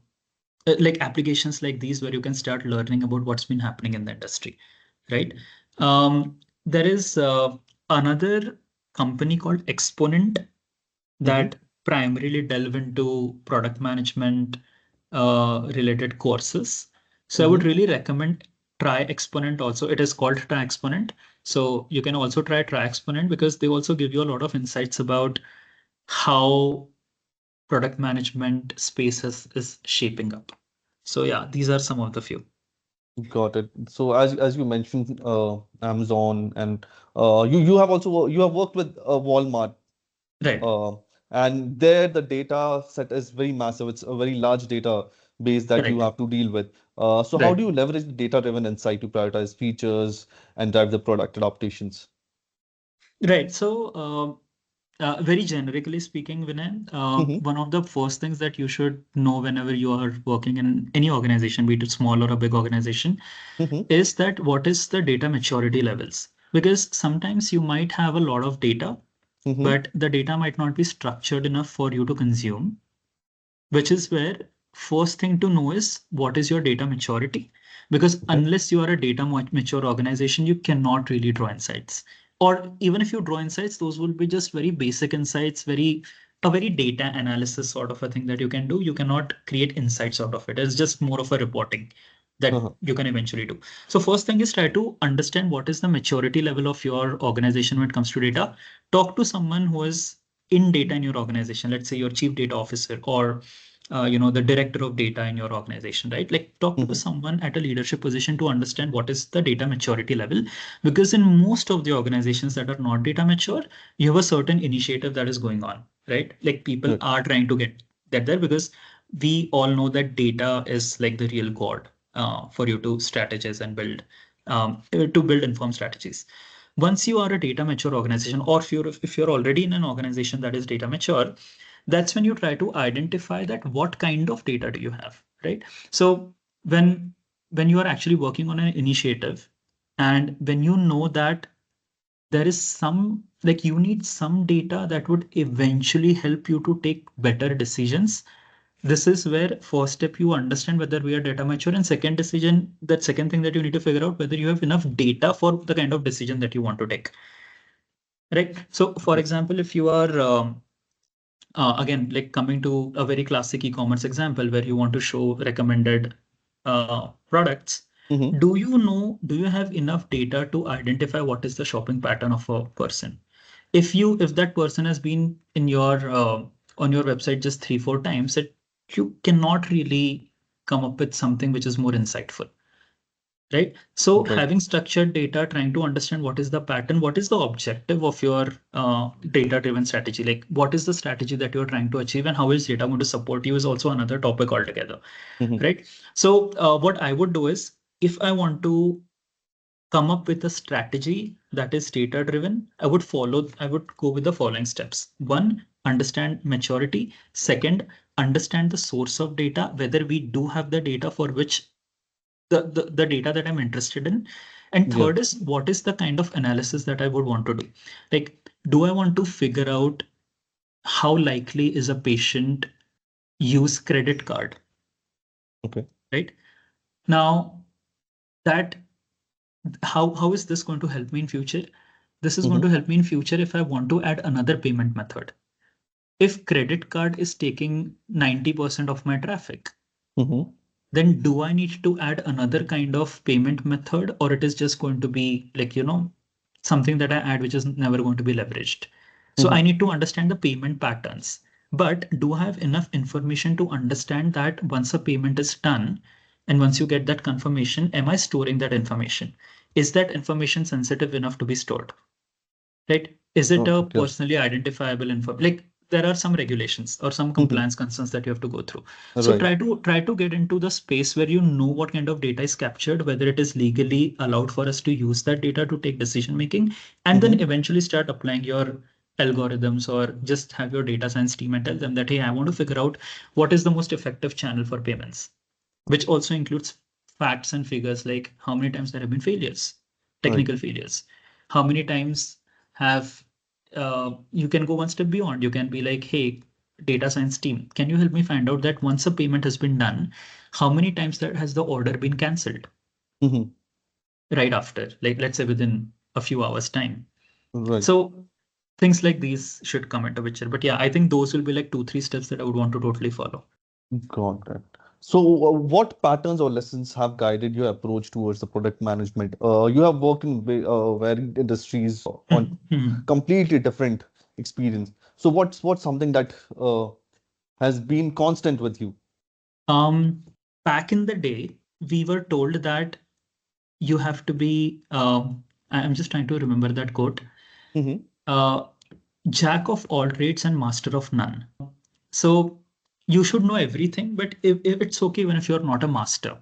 like applications like these where you can start learning about what's been happening in the industry, right? There is another company called Exponent Mm-hmm. that primarily delve into product management related courses. So I would Mm-hmm. really recommend Try Exponent also. It is called Try Exponent. So you can also Try Exponent because they also give you a lot of insights about how product management spaces is shaping up. So yeah, these are some of the few. Got it. So as you mentioned, Amazon and you have also you have worked with Walmart, Right, uh, and there the data set is very massive. It's a very large data base that you correct. have to deal with. So how do Right. you leverage the data-driven insight to prioritize features and drive the product adaptations? Right. So, very generically speaking, Vinay, Mm-hmm. one of the first things that you should know whenever you are working in any organization, be it a small or a big organization, Mm-hmm. is that what is the data maturity levels? Because sometimes you might have a lot of data Mm-hmm. but the data might not be structured enough for you to consume, which is where first thing to know is what is your data maturity, because Okay. unless you are a data mature organization, you cannot really draw insights, or even if you draw insights, those will be just very basic insights, very a very data analysis sort of a thing that you can do. You cannot create insights out of it. It's just more of a reporting that Uh-huh. you can eventually do. So first thing is try to understand what is the maturity level of your organization when it comes to data. Talk to someone who is in data in your organization. Let's say your chief data officer, or the director of data in your organization, right? Like talk to Mm-hmm. someone at a leadership position to understand what is the data maturity level. Because in most of the organizations that are not data mature, you have a certain initiative that is going on, right? Like people Right. are trying to get there, because we all know that data is like the real god for you to strategize and build to build informed strategies. Once you are a data mature organization, or if you're already in an organization that is data mature, that's when you try to identify that what kind of data do you have, right? So when you are actually working on an initiative, and when you know that there is some, like you need some data that would eventually help you to take better decisions, this is where first step you understand whether we are data mature, and second thing that you need to figure out whether you have enough data for the kind of decision that you want to take, right? So for Right. example, if you are again, like coming to a very classic e-commerce example where you want to show recommended products, Mm-hmm. do you have enough data to identify what is the shopping pattern of a person? If that person has been in your on your website just 3 4 times, it you cannot really come up with something which is more insightful, right? So Right. having structured data, trying to understand what is the pattern, what is the objective of your data-driven strategy, like what is the strategy that you're trying to achieve, and how is data going to support you is also another topic altogether, Mm-hmm. right? So what I would do is, if I want to come up with a strategy that is data-driven, I would go with the following steps. One, understand maturity. Second, understand the source of data, whether we do have the data for which the data that I'm interested in. And Yeah. third is, what is the kind of analysis that I would want to do? Like, do I want to figure out how likely is a patient use credit card, Okay. right? Now, that how is this going to help me in future? This is going Mm-hmm. to help me in future if I want to add another payment method. If credit card is taking 90% of my traffic, Mm-hmm. then do I need to add another kind of payment method, or it is just going to be like, something that I add which is never going to be leveraged? So I Mm-hmm. need to understand the payment patterns. But do I have enough information to understand that once a payment is done and once you get that confirmation, am I storing that information? Is that information sensitive enough to be stored? Right? Is it a Okay. Yeah. personally identifiable info? Like there are some regulations or some Mm-hmm. compliance concerns that you have to go through. So Right. try to get into the space where you know what kind of data is captured, whether it is legally allowed for us to use that data to take decision making, and then Mm-hmm. eventually start applying your algorithms, or just have your data science team and tell them that, hey, I want to figure out what is the most effective channel for payments, which also includes facts and figures like how many times there have been failures, Right. technical failures, how many times have you can go one step beyond. You can be like, hey, data science team, can you help me find out that once a payment has been done, how many times that has the order been cancelled Mm-hmm. right after, like let's say within a few hours time. Right. So things like these should come into picture. But yeah, I think those will be like 2 3 steps that I would want to totally follow. Got it. So, what patterns or lessons have guided your approach towards the product management? You have worked in varied industries on completely different experience. So, what's something that has been constant with you? Um, Back in the day, we were told that you have to be, I'm just trying to remember that quote, Mm-hmm. uh, jack of all trades and master of none. So you should know everything, but if it's okay even if you're not a master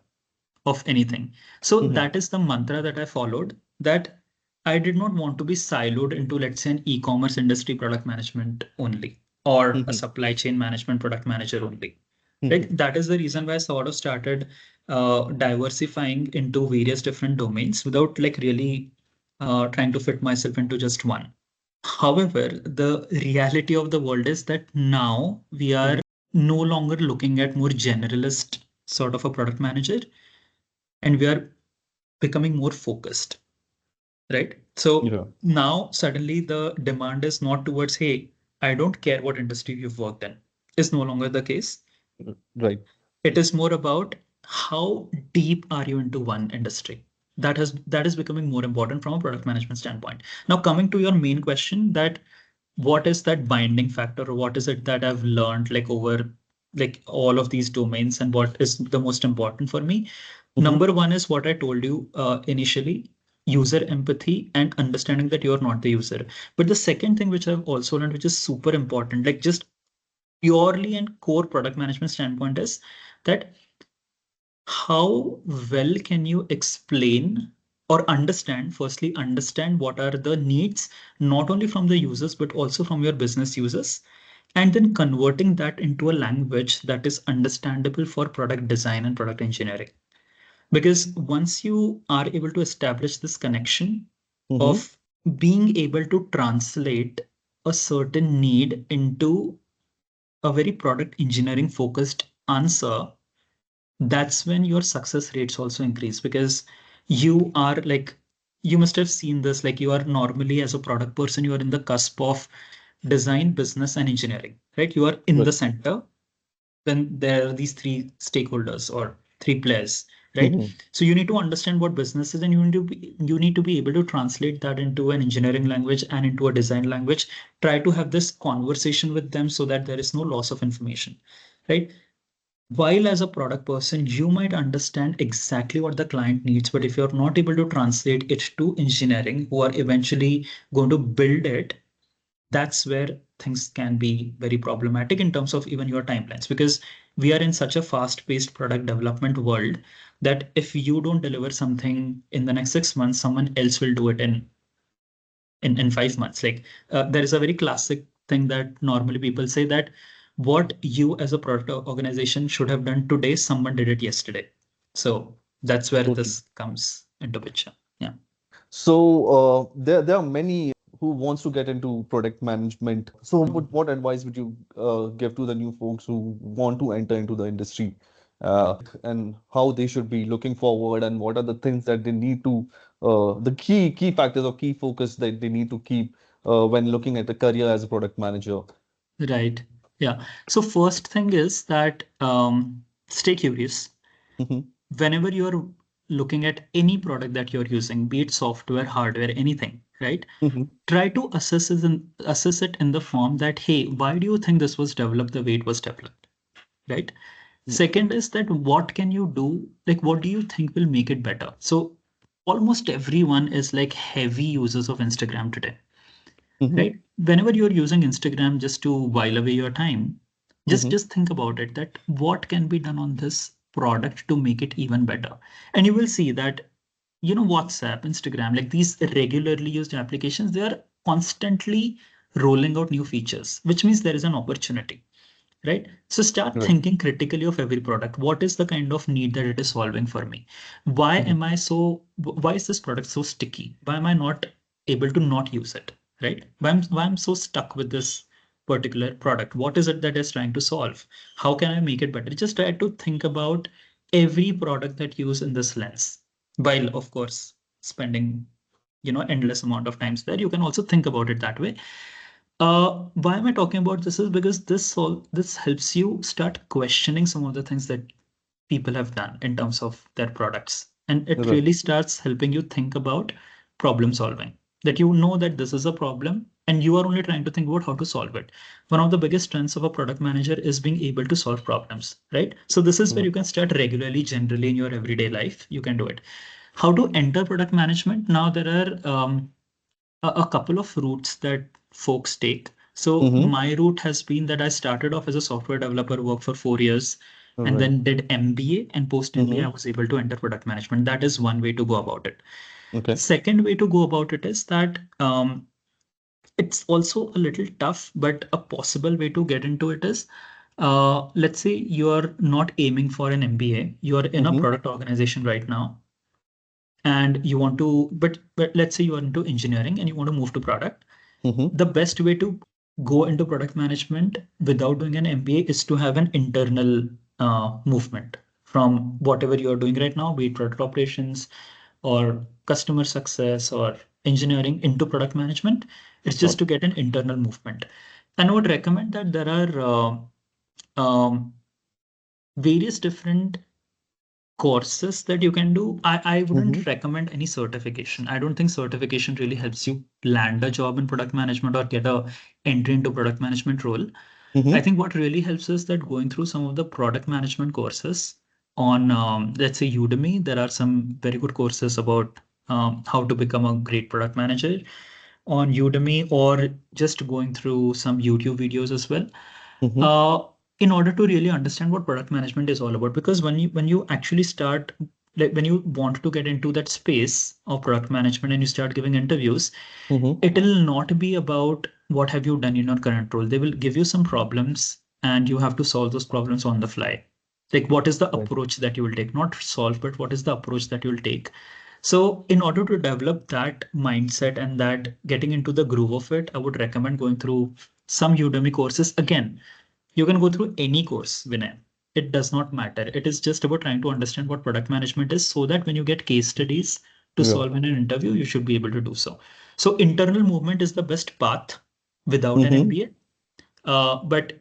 of anything. So Mm-hmm. that is the mantra that I followed, that I did not want to be siloed into, let's say, an e-commerce industry product management only, or a Mm-hmm. supply chain management product manager only. Mm-hmm. Right? That is the reason why I sort of started diversifying into various different domains without like really trying to fit myself into just one. However, the reality of the world is that now we are Mhm. no longer looking at more generalist sort of a product manager, and we are becoming more focused, right? So Yeah. now suddenly the demand is not towards, hey, I don't care what industry you've worked in, is no longer the case. Right. It is more about how deep are you into one industry. That is becoming more important from a product management standpoint. Now, coming to your main question, that what is that binding factor, or what is it that I've learned like over like all of these domains, and what is the most important for me? Mhm. Number one is what I told you initially, user empathy and understanding that you're not the user. But the second thing which I've also learned, which is super important, like just purely and core product management standpoint, is that how well can you explain or understand, firstly, understand what are the needs, not only from the users, but also from your business users, and then converting that into a language that is understandable for product design and product engineering. Because once you are able to establish this connection Mhm. of being able to translate a certain need into a very product engineering focused answer, that's when your success rates also increase, because you are like, you must have seen this, like you are normally as a product person, you are in the cusp of design, business, and engineering, right? You are in the Right. center when there are these three stakeholders or three players, right? Mhm. So you need to understand what business is, and you need to be able to translate that into an engineering language and into a design language. Try to have this conversation with them so that there is no loss of information, right? While as a product person, you might understand exactly what the client needs, but if you're not able to translate it to engineering, who are eventually going to build it, that's where things can be very problematic in terms of even your timelines. Because we are in such a fast-paced product development world that if you don't deliver something in the next 6 months, someone else will do it in 5 months. Like there is a very classic thing that normally people say, that what you as a product organization should have done today, someone did it yesterday. So that's where Totally. this comes into picture. Yeah. So there are many who wants to get into product management. So Mhm. what advice would you give to the new folks who want to enter into the industry, and how they should be looking forward, and what are the things that they need to the key factors or key focus that they need to keep when looking at a career as a product manager? Right. Yeah. So first thing is that stay curious. Hmm. Whenever you're looking at any product that you're using, be it software, hardware, anything, right? Hmm. Try to assess it in the form that, hey, why do you think this was developed the way it was developed, right? Second is that what can you do? Like, what do you think will make it better? So almost everyone is like heavy users of Instagram today, Hmm. right? Whenever you're using Instagram just to while away your time, Hmm. just think about it, that what can be done on this product to make it even better. And you will see that, WhatsApp, Instagram, like these regularly used applications, they are constantly rolling out new features, which means there is an opportunity, right? So start Right. thinking critically of every product. What is the kind of need that it is solving for me? Hmm. Why is this product so sticky? Why am I not able to not use it? Right? Why I'm so stuck with this particular product? What is it that is trying to solve? How can I make it better? Just try to think about every product that you use in this lens. While of course spending, endless amount of times there, you can also think about it that way. Why am I talking about this is because this helps you start questioning some of the things that people have done in terms of their products. And it Right. really starts helping you think about problem solving. That you know that this is a problem and you are only trying to think about how to solve it. One of the biggest strengths of a product manager is being able to solve problems, right? So this is where Right. you can start regularly, generally in your everyday life. You can do it. How to enter product management? Now there are a couple of routes that folks take. So Hmm. my route has been that I started off as a software developer, worked for 4 years, and Right. then did MBA. And post MBA, I Hmm. was able to enter product management. That is one way to go about it. Okay. Second way to go about it is that it's also a little tough, but a possible way to get into it is, let's say you are not aiming for an MBA, you are in a Hmm. product organization right now, and you want to, but let's say you are into engineering and you want to move to product. Mm-hmm. The best way to go into product management without doing an MBA is to have an internal movement from whatever you are doing right now, be it product operations or customer success or engineering into product management. It's just Got to get an internal movement. And I would recommend that there are various different courses that you can do. I Mm-hmm. wouldn't recommend any certification. I don't think certification really helps you land a job in product management or get a entry into product management role. I Mm-hmm. think what really helps is that going through some of the product management courses on, let's say, Udemy, there are some very good courses about how to become a great product manager on Udemy, or just going through some YouTube videos as well, Mm-hmm. uh, in order to really understand what product management is all about. Because when you actually start, like when you want to get into that space of product management and you start giving interviews, Mm-hmm. it will not be about what have you done in your current role. They will give you some problems and you have to solve those problems on the fly. Like what is the Right. approach that you will take? Not solve, but what is the approach that you will take? So in order to develop that mindset and that getting into the groove of it, I would recommend going through some Udemy courses. Again, you can go through any course, Vinay. It does not matter. It is just about trying to understand what product management is so that when you get case studies to Yeah. solve in an interview, you should be able to do so. So internal movement is the best path without an Mm-hmm. MBA. But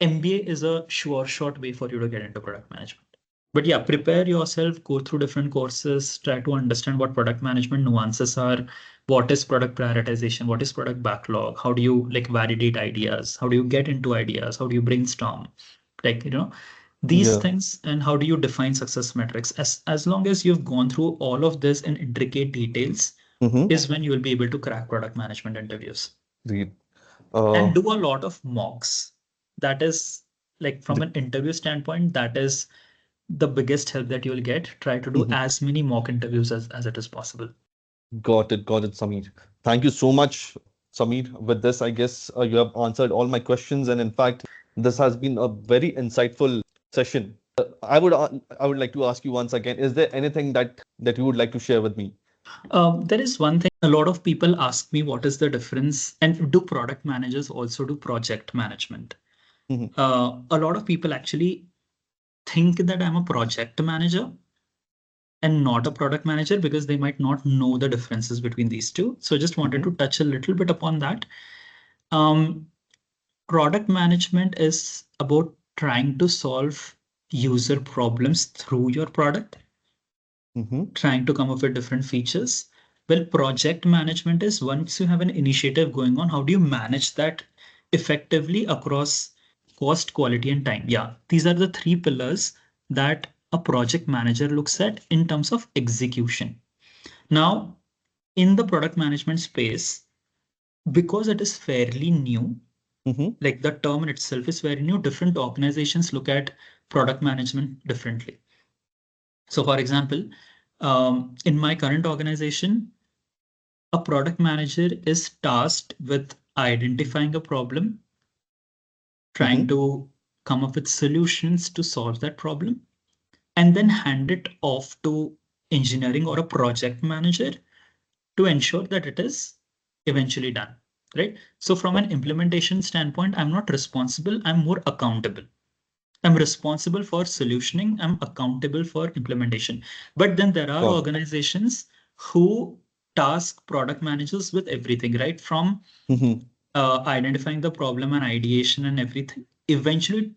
MBA is a sure short way for you to get into product management. But yeah, prepare yourself, go through different courses, try to understand what product management nuances are, what is product prioritization, what is product backlog, how do you like validate ideas, how do you get into ideas, how do you brainstorm, like these Yeah. things, and how do you define success metrics. As long as you've gone through all of this in intricate details, Mm-hmm. is when you will be able to crack product management interviews. Great. And Uh, do a lot of mocks. That is like from th- an interview standpoint, that is the biggest help that you'll get. Try to do mhm. as many mock interviews as it is possible. Got it, Samir. Thank you so much, Samir. With this, I guess you have answered all my questions, and in fact, this has been a very insightful session. I would like to ask you once again: is there anything that you would like to share with me? There is one thing a lot of people ask me, what is the difference? And do product managers also do project management? Mhm. A lot of people actually think that I'm a project manager and not a product manager because they might not know the differences between these two. So I just wanted Mhm. to touch a little bit upon that. Um, Product management is about trying to solve user problems through your product, Mhm. trying to come up with different features. Well, project management is once you have an initiative going on, how do you manage that effectively across cost, quality, and time? Yeah, these are the three pillars that a project manager looks at in terms of execution. Now, in the product management space, because it is fairly new, Mhm. like the term in itself is very new, different organizations look at product management differently. So, for example, in my current organization, a product manager is tasked with identifying a problem, trying Mhm. to come up with solutions to solve that problem, and then hand it off to engineering or a project manager to ensure that it is eventually done. Right. So, from Got an implementation standpoint, I'm not responsible, I'm more accountable. I'm responsible for solutioning, I'm accountable for implementation. But then there are got it. organizations who task product managers with everything, right? From Mhm. identifying the problem and ideation and everything, eventually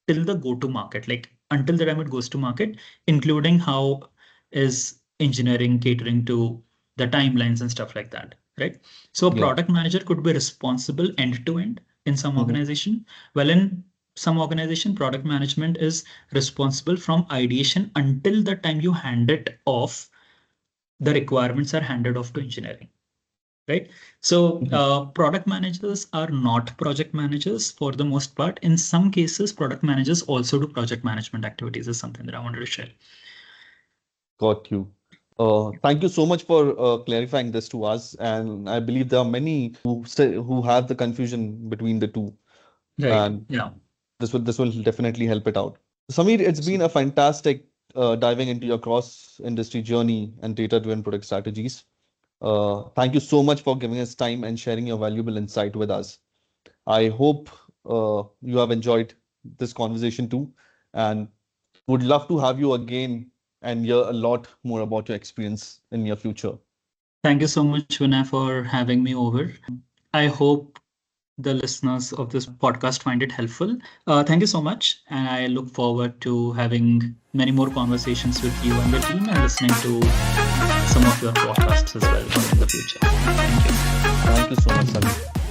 till the go to market, like until the time it goes to market, including how is engineering catering to the timelines and stuff like that, right? So a Yeah. product manager could be responsible end to end in some Mhm. organization. Well, in some organization, product management is responsible from ideation until the time you hand it off, the requirements are handed off to engineering, right? So Mhm. product managers are not project managers for the most part. In some cases, product managers also do project management activities is something that I wanted to share. Got you. Thank you so much for clarifying this to us. And I believe there are many who have the confusion between the two, Right. and Yeah. this will definitely help it out. Samir, it's been a fantastic diving into your cross industry journey and data driven product strategies. Thank you so much for giving us time and sharing your valuable insight with us. I hope you have enjoyed this conversation too, and would love to have you again and hear a lot more about your experience in your future. Thank you so much, Vinay, for having me over. I hope the listeners of this podcast find it helpful. Thank you so much. And I look forward to having many more conversations with you and the team and listening to some of your podcasts as well in the future. Thank you. Thank you so much, Salim.